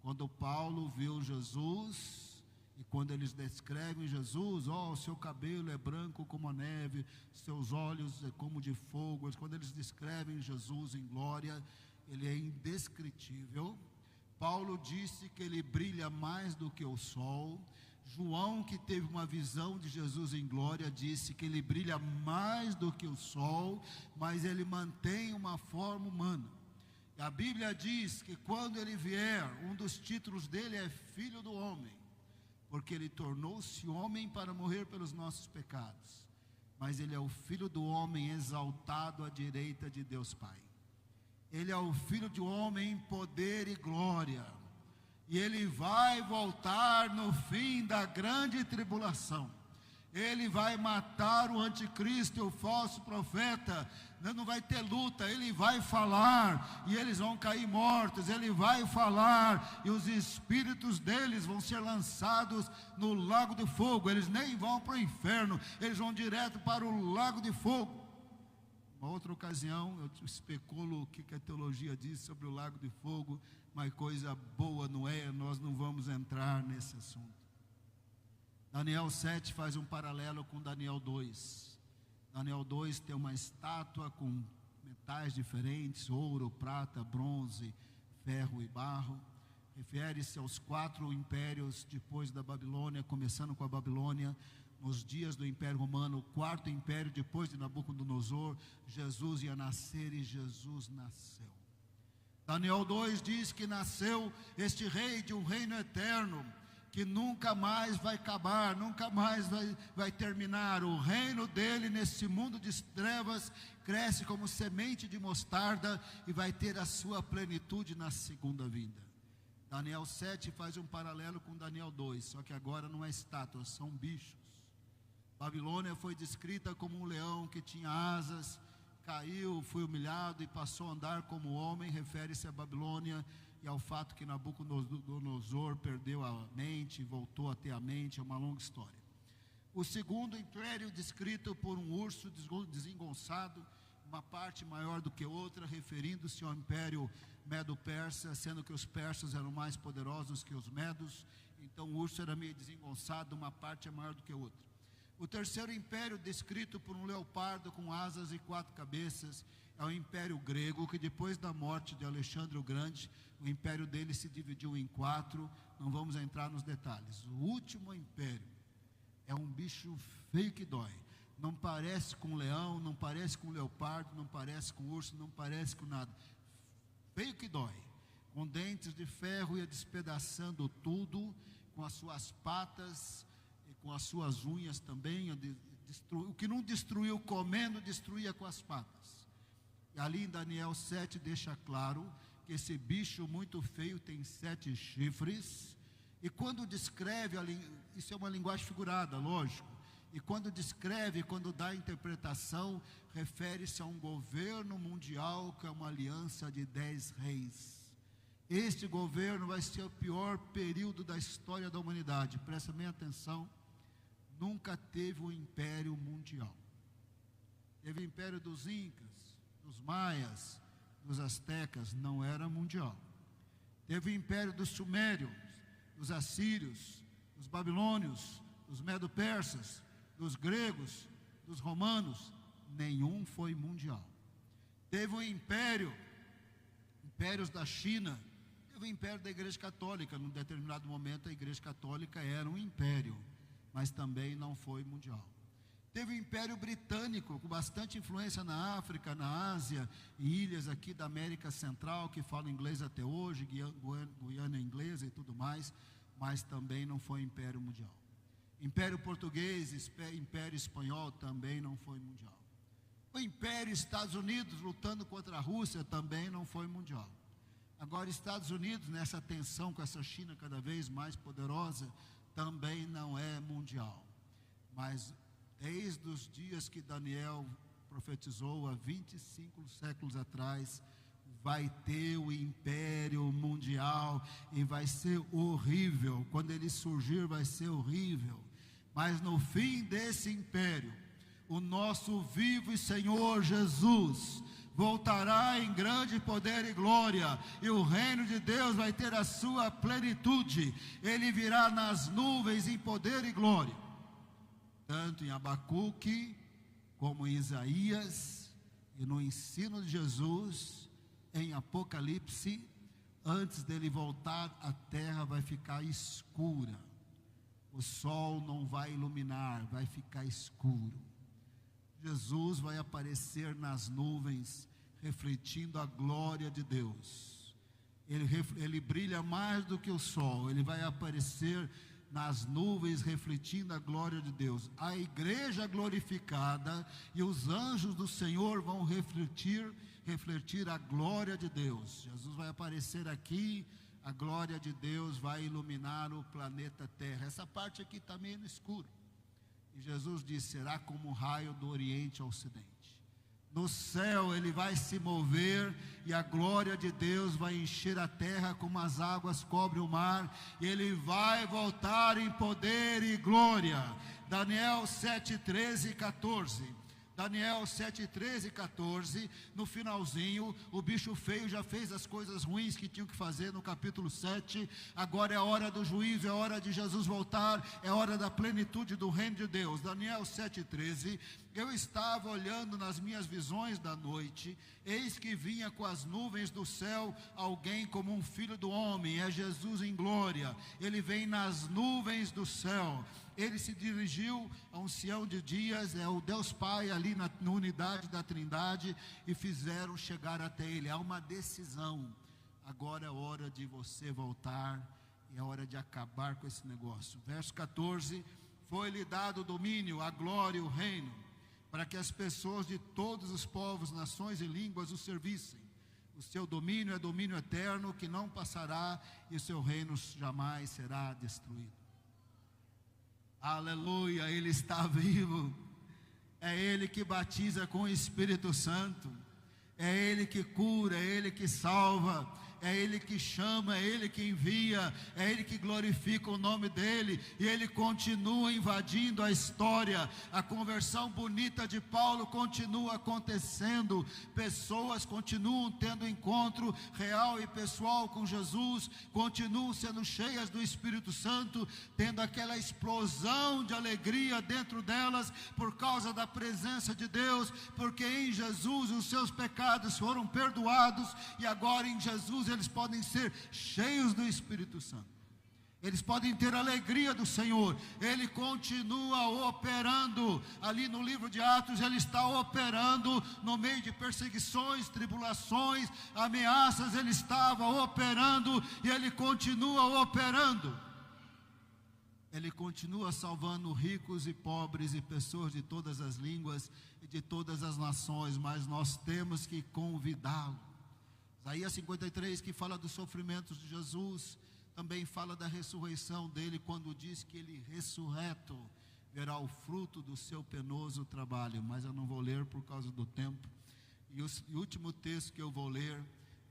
Quando Paulo viu Jesus, e quando eles descrevem Jesus, o seu cabelo é branco como a neve, seus olhos é como de fogo. Quando eles descrevem Jesus em glória, ele é indescritível. Paulo disse que ele brilha mais do que o sol. João, que teve uma visão de Jesus em glória, disse que ele brilha mais do que o sol, mas ele mantém uma forma humana. E a Bíblia diz que quando ele vier, um dos títulos dele é Filho do Homem, porque ele tornou-se homem para morrer pelos nossos pecados, mas ele é o Filho do Homem exaltado à direita de Deus Pai. Ele é o Filho do Homem em poder e glória, e ele vai voltar no fim da grande tribulação. Ele vai matar o anticristo e o falso profeta. Não vai ter luta, ele vai falar e eles vão cair mortos. Ele vai falar e os espíritos deles vão ser lançados no lago de fogo. Eles nem vão para o inferno, eles vão direto para o lago de fogo. Uma outra ocasião eu especulo o que a teologia diz sobre o lago de fogo, mas coisa boa não é, nós não vamos entrar nesse assunto. Daniel 7 faz um paralelo com Daniel 2. Daniel 2 tem uma estátua com metais diferentes: ouro, prata, bronze, ferro e barro. Refere-se aos 4 impérios depois da Babilônia, começando com a Babilônia. Nos dias do Império Romano, o 4º império depois de Nabucodonosor, Jesus ia nascer e Jesus nasceu. Daniel 2 diz que nasceu este rei de um reino eterno, que nunca mais vai acabar, nunca mais vai terminar. O reino dele nesse mundo de trevas cresce como semente de mostarda e vai ter a sua plenitude na segunda vinda. Daniel 7 faz um paralelo com Daniel 2, só que agora não é estátua, são bichos. Babilônia foi descrita como um leão que tinha asas, caiu, foi humilhado e passou a andar como homem. Refere-se a Babilônia e ao fato que Nabucodonosor perdeu a mente, voltou a ter a mente. É uma longa história. O segundo império, descrito por um urso desengonçado, uma parte maior do que outra, referindo-se ao império medo-persa, sendo que os persas eram mais poderosos que os medos. Então o urso era meio desengonçado, uma parte é maior do que a outra. O terceiro império, descrito por um leopardo com asas e 4 cabeças, é o Império Grego, que depois da morte de Alexandre o Grande, o império dele se dividiu em 4, não vamos entrar nos detalhes. O último império é um bicho feio que dói, não parece com leão, não parece com leopardo, não parece com urso, não parece com nada, feio que dói, com dentes de ferro, ia despedaçando tudo, com as suas patas, e com as suas unhas também, o que não destruiu comendo, destruía com as patas. E ali em Daniel 7 deixa claro que esse bicho muito feio tem 7 chifres, e quando descreve, isso é uma linguagem figurada, lógico, e quando descreve, quando dá a interpretação, refere-se a um governo mundial que é uma aliança de 10 reis. Este governo vai ser o pior período da história da humanidade, presta bem atenção, nunca teve um império mundial. Teve o império dos Incas, dos Maias, dos Aztecas, não era mundial. Teve o império dos Sumérios, dos Assírios, dos Babilônios, dos Medo-Persas, dos Gregos, dos Romanos, nenhum foi mundial. Teve o impérios da China, teve o império da Igreja Católica, num determinado momento a Igreja Católica era um império, mas também não foi mundial. Teve o Império Britânico, com bastante influência na África, na Ásia, e ilhas aqui da América Central, que falam inglês até hoje, Guiana inglesa e tudo mais, mas também não foi Império Mundial. Império Português, Império Espanhol, também não foi mundial. O Império Estados Unidos, lutando contra a Rússia, também não foi mundial. Agora, Estados Unidos, nessa tensão com essa China cada vez mais poderosa, também não é mundial. Mas desde os dias que Daniel profetizou, há 25 séculos atrás, vai ter o império mundial e vai ser horrível. Quando ele surgir, vai ser horrível. Mas no fim desse império, o nosso vivo e Senhor Jesus voltará em grande poder e glória, e o reino de Deus vai ter a sua plenitude. Ele virá nas nuvens em poder e glória. Tanto em Abacuque, como em Isaías, e no ensino de Jesus, em Apocalipse, antes dele voltar, a terra vai ficar escura, o sol não vai iluminar, vai ficar escuro. Jesus vai aparecer nas nuvens, refletindo a glória de Deus. Ele brilha mais do que o sol, ele vai aparecer nas nuvens, refletindo a glória de Deus. A igreja glorificada e os anjos do Senhor vão refletir a glória de Deus. Jesus vai aparecer aqui, a glória de Deus vai iluminar o planeta Terra. Essa parte aqui está meio no escuro. E Jesus disse, será como um raio do Oriente ao Ocidente. No céu ele vai se mover e a glória de Deus vai encher a terra como as águas cobrem o mar. E ele vai voltar em poder e glória. Daniel 7, 13 e 14. Daniel 7, 13 e 14, no finalzinho, o bicho feio já fez as coisas ruins que tinham que fazer no capítulo 7, agora é a hora do juízo, é a hora de Jesus voltar, é a hora da plenitude do reino de Deus. Daniel 7, 13, eu estava olhando nas minhas visões da noite, eis que vinha com as nuvens do céu alguém como um filho do homem, é Jesus em glória, ele vem nas nuvens do céu. Ele se dirigiu a um Sião de dias, é o Deus Pai ali na unidade da Trindade, e fizeram chegar até ele. Há uma decisão, agora é hora de você voltar, é hora de acabar com esse negócio. Verso 14, foi-lhe dado o domínio, a glória e o reino, para que as pessoas de todos os povos, nações e línguas o servissem. O seu domínio é domínio eterno, que não passará, e o seu reino jamais será destruído. Aleluia, ele está vivo, é ele que batiza com o Espírito Santo, é ele que cura, é ele que salva, é Ele que chama, é Ele que envia, é Ele que glorifica o nome dEle, e Ele continua invadindo a história. A conversão bonita de Paulo continua acontecendo, pessoas continuam tendo encontro real e pessoal com Jesus, continuam sendo cheias do Espírito Santo, tendo aquela explosão de alegria dentro delas, por causa da presença de Deus, porque em Jesus os seus pecados foram perdoados, e agora em Jesus eles podem ser cheios do Espírito Santo, eles podem ter a alegria do Senhor. Ele continua operando, ali no livro de Atos ele está operando, no meio de perseguições, tribulações, ameaças, ele estava operando, e ele continua operando. Ele continua salvando ricos e pobres e pessoas de todas as línguas e de todas as nações, mas nós temos que convidá-lo. Isaías 53, que fala dos sofrimentos de Jesus, também fala da ressurreição dele, quando diz que ele ressurreto verá o fruto do seu penoso trabalho. Mas eu não vou ler por causa do tempo. E o último texto que eu vou ler,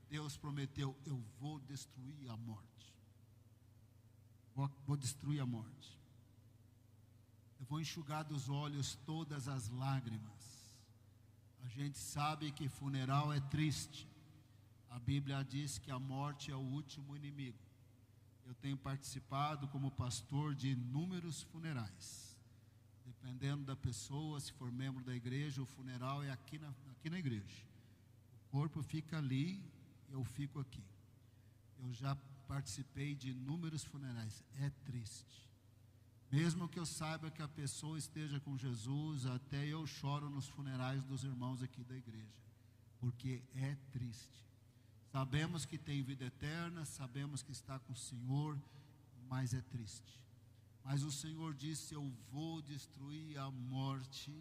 Deus prometeu: eu vou destruir a morte. Vou destruir a morte. Eu vou enxugar dos olhos todas as lágrimas. A gente sabe que funeral é triste. A Bíblia diz que a morte é o último inimigo. Eu tenho participado como pastor de inúmeros funerais. Dependendo da pessoa, se for membro da igreja, o funeral é aqui na igreja. O corpo fica ali, eu fico aqui. Eu já participei de inúmeros funerais. É triste. Mesmo que eu saiba que a pessoa esteja com Jesus, até eu choro nos funerais dos irmãos aqui da igreja, porque é triste. Sabemos que tem vida eterna, sabemos que está com o Senhor, mas é triste. Mas o Senhor disse: eu vou destruir a morte,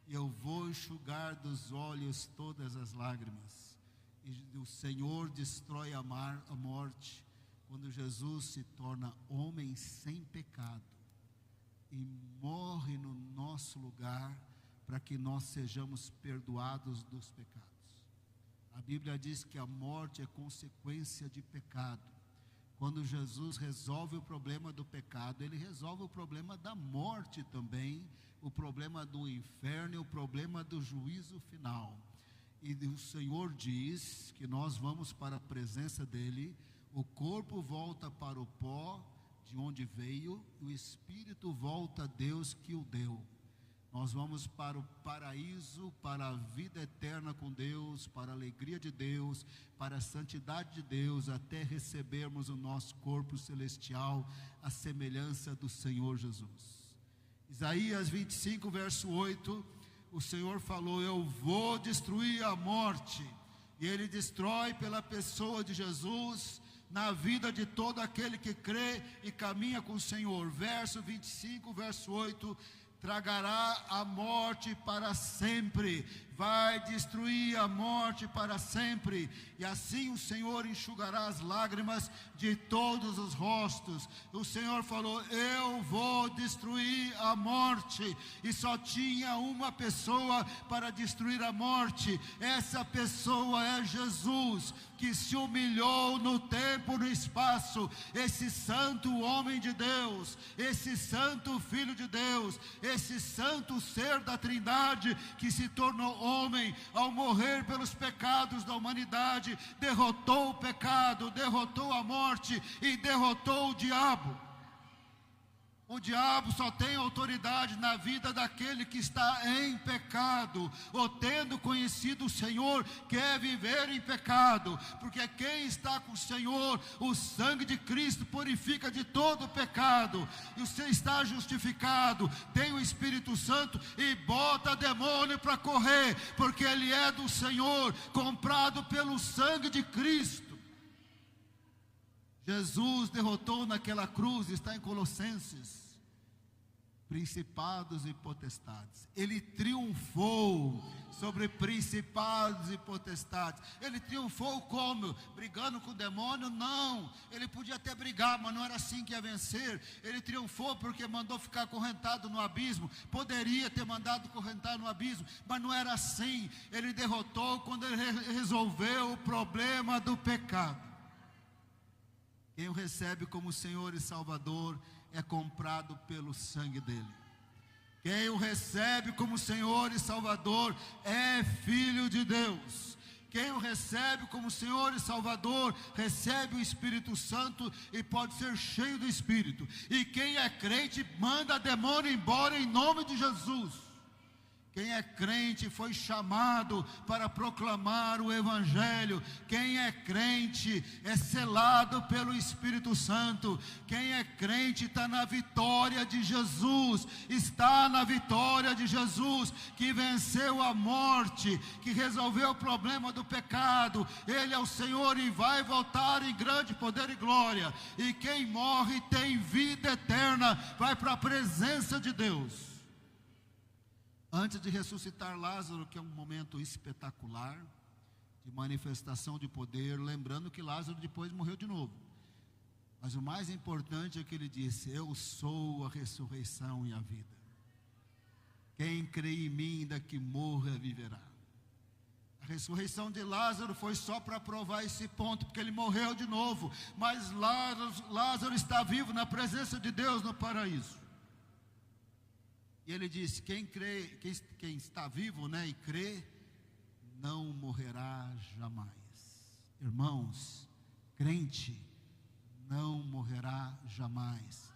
eu vou enxugar dos olhos todas as lágrimas. E o Senhor destrói a morte quando Jesus se torna homem sem pecado e morre no nosso lugar, para que nós sejamos perdoados dos pecados. A Bíblia diz que a morte é consequência de pecado. Quando Jesus resolve o problema do pecado, Ele resolve o problema da morte também, o problema do inferno e o problema do juízo final. E o Senhor diz que nós vamos para a presença dEle, o corpo volta para o pó de onde veio, o espírito volta a Deus que o deu. Nós vamos para o paraíso, para a vida eterna com Deus, para a alegria de Deus, para a santidade de Deus, até recebermos o nosso corpo celestial, a semelhança do Senhor Jesus. Isaías 25, verso 8, o Senhor falou: eu vou destruir a morte. E Ele destrói pela pessoa de Jesus, na vida de todo aquele que crê e caminha com o Senhor. Verso 25, verso 8, tragará a morte para sempre, vai destruir a morte para sempre, e assim o Senhor enxugará as lágrimas de todos os rostos. O Senhor falou: eu vou destruir a morte, e só tinha uma pessoa para destruir a morte. Essa pessoa é Jesus, que se humilhou no tempo, no espaço. Esse santo homem de Deus, esse santo filho de Deus, esse santo ser da Trindade, que se tornou homem ao morrer pelos pecados da humanidade, derrotou o pecado, derrotou a morte e derrotou o diabo. O diabo só tem autoridade na vida daquele que está em pecado, ou tendo conhecido o Senhor, quer viver em pecado, porque quem está com o Senhor, o sangue de Cristo purifica de todo pecado, e você está justificado, tem o Espírito Santo, e bota demônio para correr, porque ele é do Senhor, comprado pelo sangue de Cristo. Jesus derrotou naquela cruz, está em Colossenses, principados e potestades. Ele triunfou sobre principados e potestades. Ele triunfou como? Brigando com o demônio? Não. Ele podia até brigar, mas não era assim que ia vencer. Ele triunfou porque mandou ficar acorrentado no abismo. Poderia ter mandado acorrentar no abismo, mas não era assim. Ele derrotou quando ele resolveu o problema do pecado. Quem o recebe como Senhor e Salvador é comprado pelo sangue dele. Quem o recebe como Senhor e Salvador é filho de Deus. Quem o recebe como Senhor e Salvador, recebe o Espírito Santo e pode ser cheio do Espírito. E quem é crente, manda demônio embora em nome de Jesus. Quem é crente foi chamado para proclamar o Evangelho. Quem é crente é selado pelo Espírito Santo. Quem é crente está na vitória de Jesus. Está na vitória de Jesus, que venceu a morte, que resolveu o problema do pecado. Ele é o Senhor e vai voltar em grande poder e glória. E quem morre tem vida eterna, vai para a presença de Deus. Antes de ressuscitar Lázaro, que é um momento espetacular, de manifestação de poder, lembrando que Lázaro depois morreu de novo. Mas o mais importante é que ele disse: eu sou a ressurreição e a vida. Quem crê em mim, ainda que morra, viverá. A ressurreição de Lázaro foi só para provar esse ponto, porque ele morreu de novo. Mas Lázaro está vivo na presença de Deus no paraíso. E ele disse: quem está vivo, e crê, não morrerá jamais. Irmãos, crente não morrerá jamais.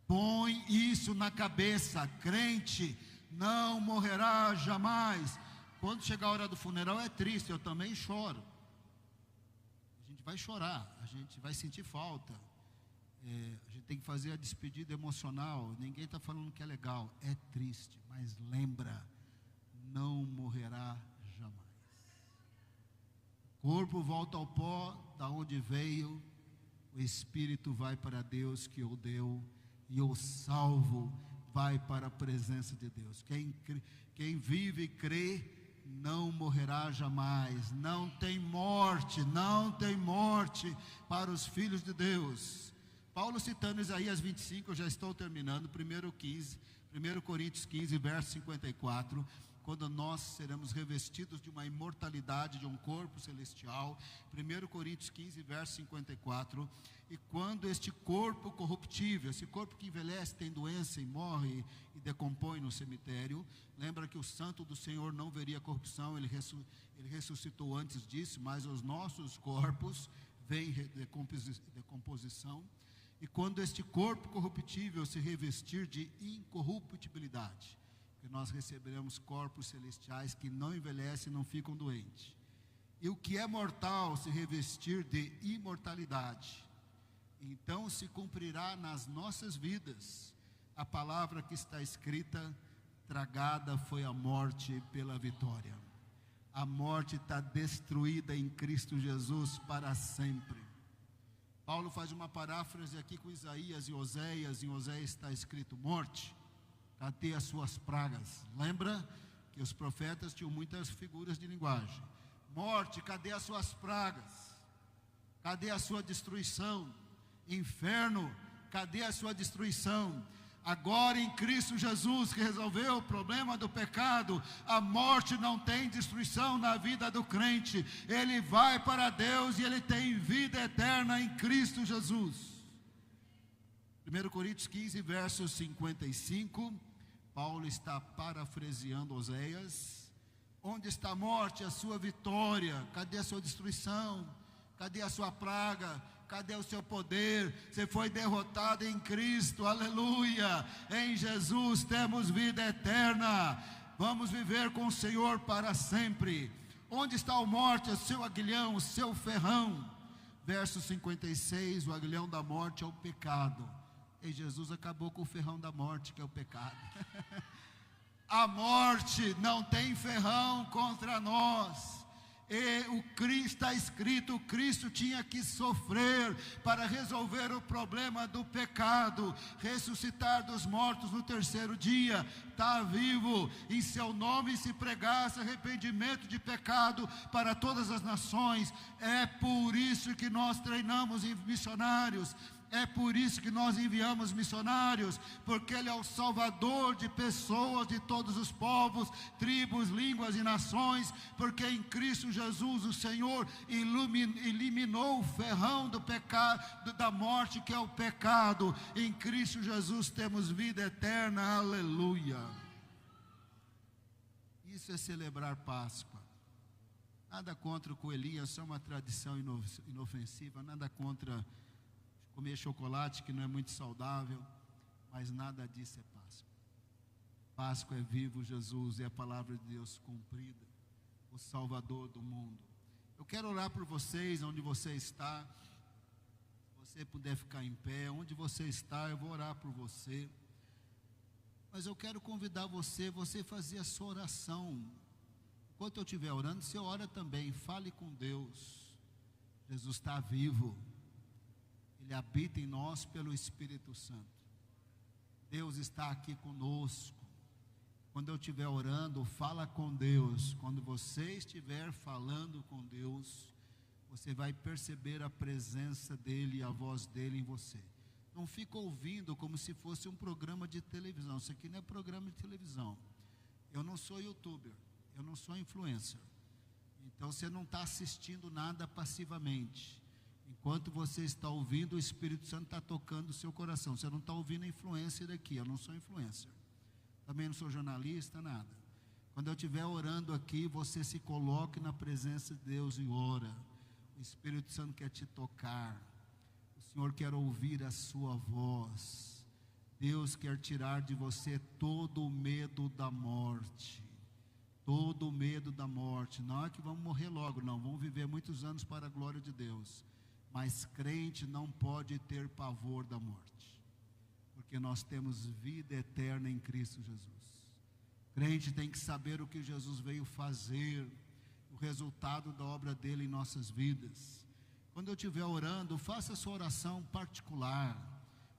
Põe isso na cabeça, crente não morrerá jamais. Quando chegar a hora do funeral é triste, eu também choro. A gente vai chorar, a gente vai sentir falta. A gente tem que fazer a despedida emocional. Ninguém está falando que é legal, é triste, mas lembra, não morrerá jamais. O corpo volta ao pó, da onde veio. O espírito vai para Deus que o deu, e o salvo vai para a presença de Deus. Quem vive e crê não morrerá jamais. Não tem morte para os filhos de Deus. Paulo, citando Isaías 25, eu já estou terminando, 1 Coríntios 15, verso 54, quando nós seremos revestidos de uma imortalidade, de um corpo celestial. 1 Coríntios 15, verso 54, e quando este corpo corruptível, esse corpo que envelhece, tem doença e morre e decompõe no cemitério, lembra que o santo do Senhor não veria corrupção, ele ressuscitou antes disso, mas os nossos corpos veem decomposição. E quando este corpo corruptível se revestir de incorruptibilidade, que nós receberemos corpos celestiais que não envelhecem e não ficam doentes. E o que é mortal se revestir de imortalidade. Então se cumprirá nas nossas vidas a palavra que está escrita: tragada foi a morte pela vitória. A morte está destruída em Cristo Jesus para sempre. Paulo faz uma paráfrase aqui com Isaías e Oséias. Em Oséias está escrito: morte, cadê as suas pragas? Lembra que os profetas tinham muitas figuras de linguagem. Morte, cadê as suas pragas? Cadê a sua destruição? Inferno, cadê a sua destruição? Agora em Cristo Jesus, que resolveu o problema do pecado, a morte não tem destruição na vida do crente. Ele vai para Deus e ele tem vida eterna em Cristo Jesus. 1 Coríntios 15, verso 55, Paulo está parafraseando Oséias. Onde está a morte, a sua vitória? Cadê a sua destruição? Cadê a sua praga? Cadê o seu poder? Você foi derrotado em Cristo, aleluia. Em Jesus temos vida eterna. Vamos viver com o Senhor para sempre. Onde está a morte, o seu aguilhão, o seu ferrão? Verso 56, o aguilhão da morte é o pecado. E Jesus acabou com o ferrão da morte, que é o pecado. A morte não tem ferrão contra nós. E o Cristo, está escrito, Cristo tinha que sofrer para resolver o problema do pecado, ressuscitar dos mortos no terceiro dia, está vivo. Em seu nome se pregasse arrependimento de pecado para todas as nações. É por isso que nós treinamos em missionários. É por isso que nós enviamos missionários, porque Ele é o Salvador de pessoas de todos os povos, tribos, línguas e nações, porque em Cristo Jesus o Senhor eliminou o ferrão do pecado, da morte, que é o pecado. Em Cristo Jesus temos vida eterna, aleluia. Isso é celebrar Páscoa. Nada contra o coelhinho, isso é uma tradição inofensiva, nada contra comer chocolate, que não é muito saudável, mas nada disso é Páscoa. Páscoa é vivo Jesus, é a palavra de Deus cumprida, o Salvador do mundo. Eu quero orar por vocês, onde você está. Se você puder ficar em pé, onde você está, eu vou orar por você. Mas eu quero convidar você fazer a sua oração. Enquanto eu estiver orando, você ora também, fale com Deus. Jesus está vivo. Ele habita em nós pelo Espírito Santo. Deus está aqui conosco. Quando eu estiver orando, fala com Deus. Quando você estiver falando com Deus, você vai perceber a presença dEle e a voz dEle em você. Não fica ouvindo como se fosse um programa de televisão. Isso aqui não é programa de televisão. Eu não sou youtuber, eu não sou influencer. Então você não está assistindo nada passivamente. Enquanto você está ouvindo, o Espírito Santo está tocando o seu coração. Você não está ouvindo a influência daqui. Eu não sou influencer. Também não sou jornalista, nada. Quando eu estiver orando aqui, você se coloque na presença de Deus e ora. O Espírito Santo quer te tocar. O Senhor quer ouvir a sua voz. Deus quer tirar de você todo o medo da morte. Todo o medo da morte. Não é que vamos morrer logo, não. Vamos viver muitos anos para a glória de Deus. Mas crente não pode ter pavor da morte, porque nós temos vida eterna em Cristo Jesus. Crente tem que saber o que Jesus veio fazer, o resultado da obra dele em nossas vidas. Quando eu estiver orando, faça a sua oração particular.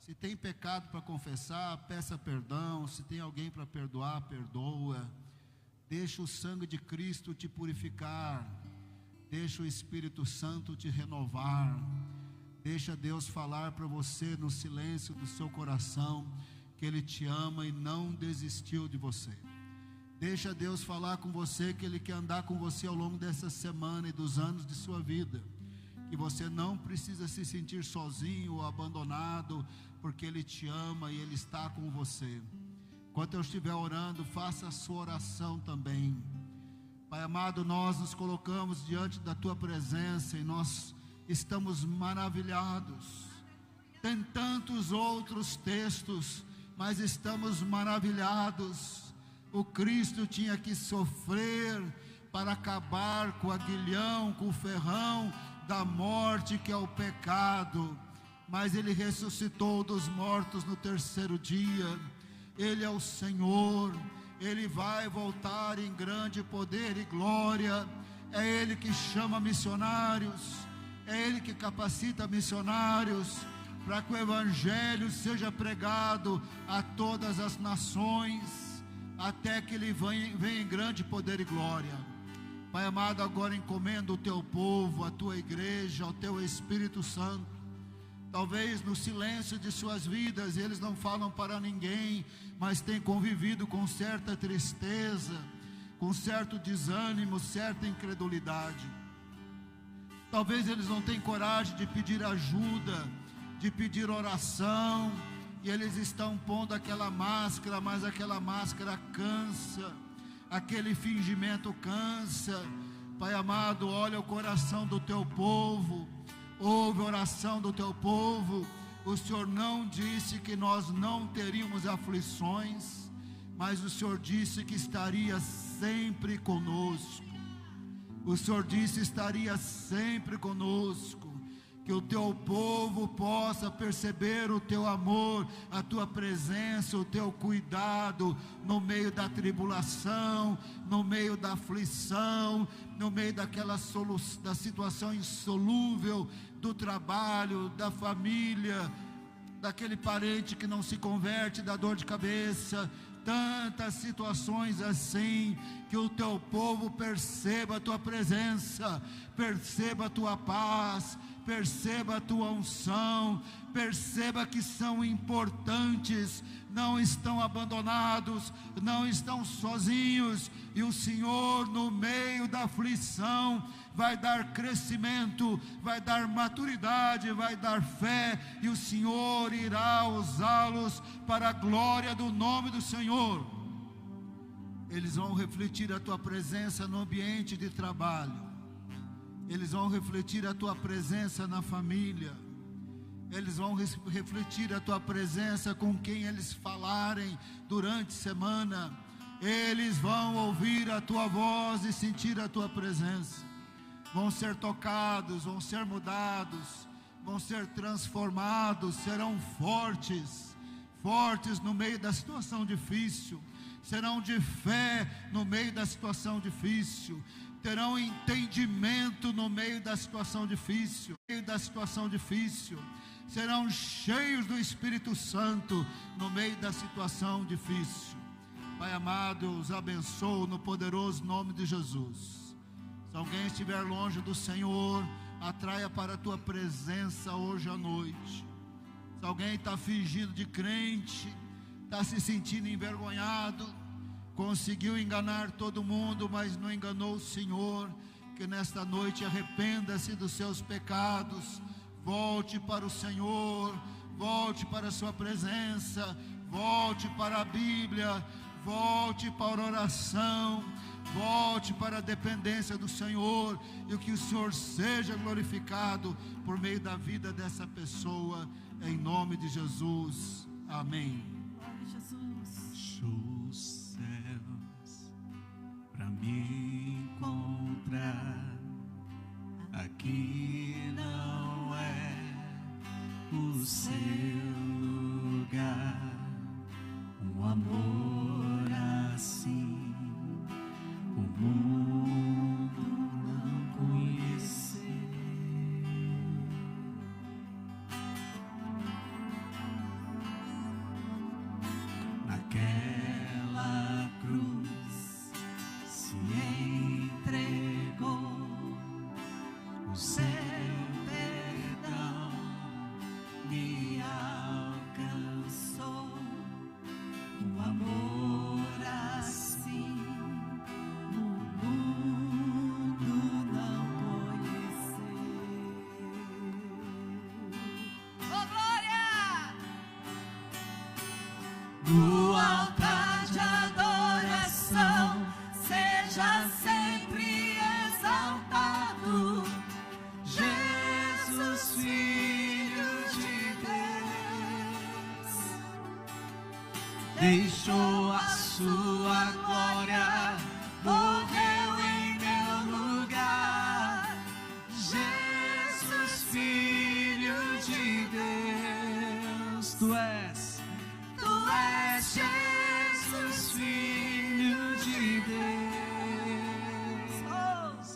Se tem pecado para confessar, peça perdão. Se tem alguém para perdoar, perdoa. Deixa o sangue de Cristo te purificar. Deixa o Espírito Santo te renovar. Deixa Deus falar para você no silêncio do seu coração que Ele te ama e não desistiu de você. Deixa Deus falar com você que Ele quer andar com você ao longo dessa semana e dos anos de sua vida. Que você não precisa se sentir sozinho ou abandonado, porque Ele te ama e Ele está com você. Enquanto eu estiver orando, faça a sua oração também. Pai amado, nós nos colocamos diante da Tua presença e nós estamos maravilhados. Tem tantos outros textos, mas estamos maravilhados. O Cristo tinha que sofrer para acabar com o aguilhão, com o ferrão da morte, que é o pecado. Mas Ele ressuscitou dos mortos no terceiro dia. Ele é o Senhor. Ele vai voltar em grande poder e glória. É Ele que chama missionários. É Ele que capacita missionários para que o Evangelho seja pregado a todas as nações, até que Ele venha em grande poder e glória. Pai amado, agora encomenda o Teu povo, a Tua igreja, ao Teu Espírito Santo. Talvez no silêncio de suas vidas eles não falam para ninguém, mas têm convivido com certa tristeza, com certo desânimo, certa incredulidade. Talvez eles não tenham coragem de pedir ajuda, de pedir oração, e eles estão pondo aquela máscara, mas aquela máscara cansa, aquele fingimento cansa. Pai amado, olha o coração do Teu povo. Ouve a oração do Teu povo. O Senhor não disse que nós não teríamos aflições, mas o Senhor disse que estaria sempre conosco. O Senhor disse que estaria sempre conosco. Que o Teu povo possa perceber o Teu amor, a Tua presença, o Teu cuidado no meio da tribulação, no meio da aflição, no meio da situação insolúvel, do trabalho, da família, daquele parente que não se converte, da dor de cabeça. Tantas situações assim, que o Teu povo perceba a Tua presença, perceba a Tua paz, perceba a tua unção, perceba que são importantes, não estão abandonados, não estão sozinhos, e o Senhor, no meio da aflição, vai dar crescimento, vai dar maturidade, vai dar fé, e o Senhor irá usá-los para a glória do nome do Senhor. Eles vão refletir a tua presença no ambiente de trabalho, eles vão refletir a tua presença na família, eles vão refletir a tua presença com quem eles falarem durante a semana, eles vão ouvir a tua voz e sentir a tua presença, vão ser tocados, vão ser mudados, vão ser transformados, serão fortes no meio da situação difícil, serão de fé no meio da situação difícil, terão entendimento no meio da situação difícil, serão cheios do Espírito Santo no meio da situação difícil. Pai amado, eu os abençoo no poderoso nome de Jesus. Se alguém estiver longe do Senhor, atraia para a tua presença hoje à noite. Se alguém está fingindo de crente, está se sentindo envergonhado, conseguiu enganar todo mundo, mas não enganou o Senhor, que nesta noite arrependa-se dos seus pecados, volte para o Senhor, volte para a sua presença, volte para a Bíblia, volte para a oração, volte para a dependência do Senhor, e que o Senhor seja glorificado por meio da vida dessa pessoa, em nome de Jesus, amém. Glória a Jesus. Show os céus pra me encontrar, aqui não é o seu lugar, um amor assim o mundo não conheceu. Naquela cruz se entregou o seu perdão, me alcançou, um amor assim o mundo não conheceu. Oh, glória! No altar de adoração, seja sempre exaltado, Jesus, Filho de Deus, deixou a sua glória, morreu em meu lugar, Jesus, Filho de Deus, tu és Jesus, Filho de Deus.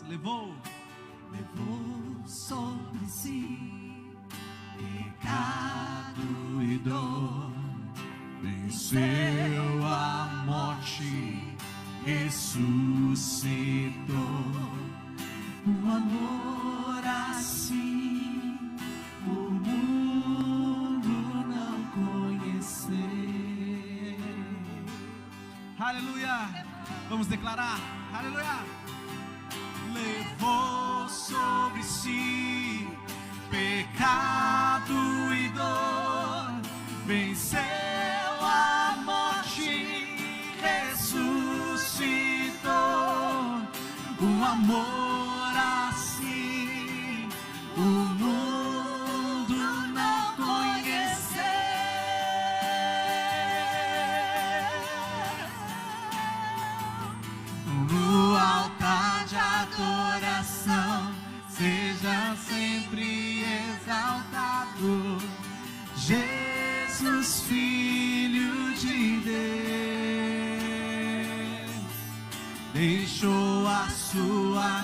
Levou sobre si pecado e dor, venceu a morte, ressuscitou, um amor assim o mundo não conheceu. Aleluia! Vamos declarar, aleluia! Levou sobre si pecado e dor, venceu a morte, ressuscitou, um amor assim o mundo não conheceu. No altar de adoração, seja sempre exaltado, Jesus, Filho de Deus, deixou a sua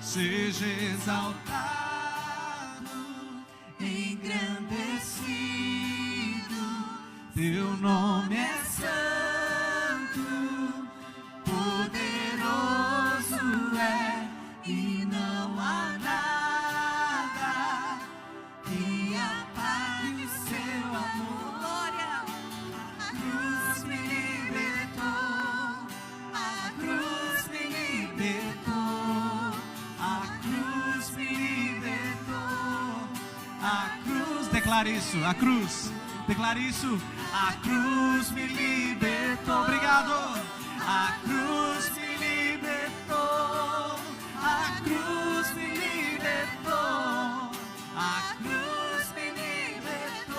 seja exaltado, engrandecido. Teu nome é santo, poderoso é, e não há nada que apague o seu amor. Glória. A cruz me libertou, a cruz me libertou, a cruz me libertou, a cruz, declare isso, a cruz, declare isso, a cruz me libertou, obrigado, a cruz me libertou, a cruz me libertou, a cruz me libertou.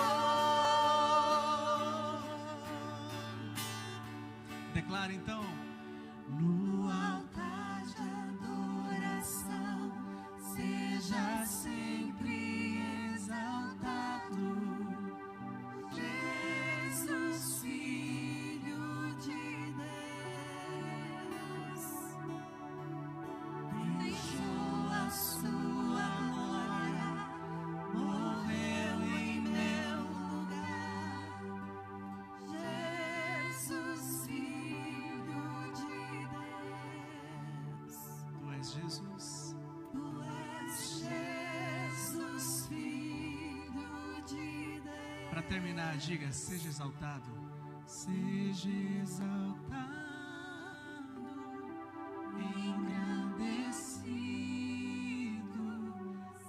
Declara então. No altar de adoração, seja sempre exaltado, Jesus, Filho de Deus. Deixou a sua glória, morreu em meu lugar. Jesus, Filho de Deus. Tu és Jesus. Tu és Jesus, Filho de Deus. Para terminar, diga: seja exaltado. Seja exaltado, engrandecido.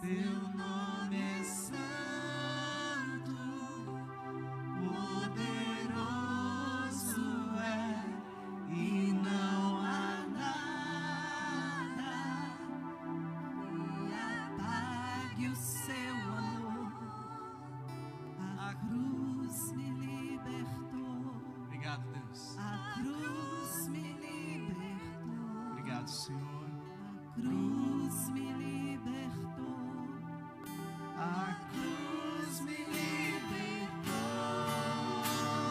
Teu nome é santo, poderoso é, e não há nada que apague o seu amor. A cruz me libertou. Obrigado, Deus. A cruz me libertou. Obrigado, Senhor. A cruz me libertou. A cruz me libertou.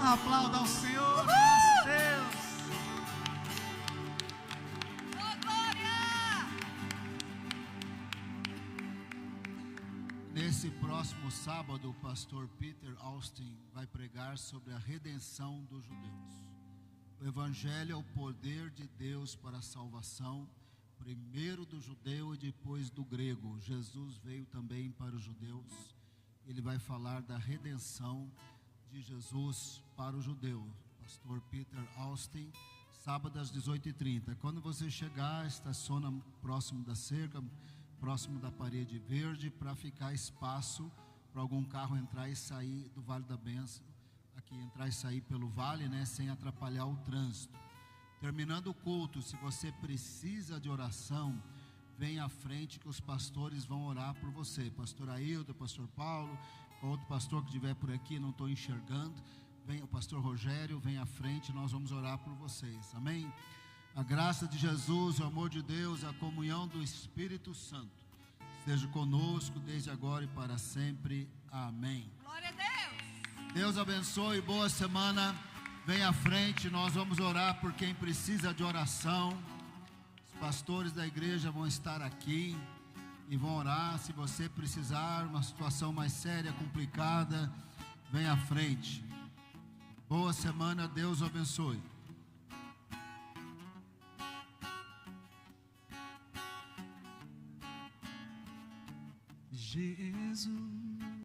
Aplauda ao Senhor, nosso Deus. Oh, glória. Nesse próximo sábado, o pastor Peter Austin vai pregar sobre a redenção dos judeus. O Evangelho é o poder de Deus para a salvação, primeiro do judeu e depois do grego. Jesus veio também para os judeus. Ele vai falar da redenção de Jesus para o judeu. Pastor Peter Austin, sábado às 18h30. Quando você chegar, estaciona próximo da cerca, próximo da parede verde, para ficar espaço para algum carro entrar e sair do Vale da Bênção, aqui entrar e sair pelo vale, né, sem atrapalhar o trânsito. Terminando o culto, se você precisa de oração, vem à frente que os pastores vão orar por você. Pastor Ailton, pastor Paulo, outro pastor que estiver por aqui, não estou enxergando, vem o pastor Rogério, vem à frente, nós vamos orar por vocês, amém? A graça de Jesus, o amor de Deus, a comunhão do Espírito Santo esteja conosco desde agora e para sempre, amém. Glória a Deus. Deus abençoe, boa semana. Vem à frente, nós vamos orar por quem precisa de oração. Os pastores da igreja vão estar aqui e vão orar. Se você precisar, uma situação mais séria, complicada, vem à frente. Boa semana, Deus abençoe. Jesus.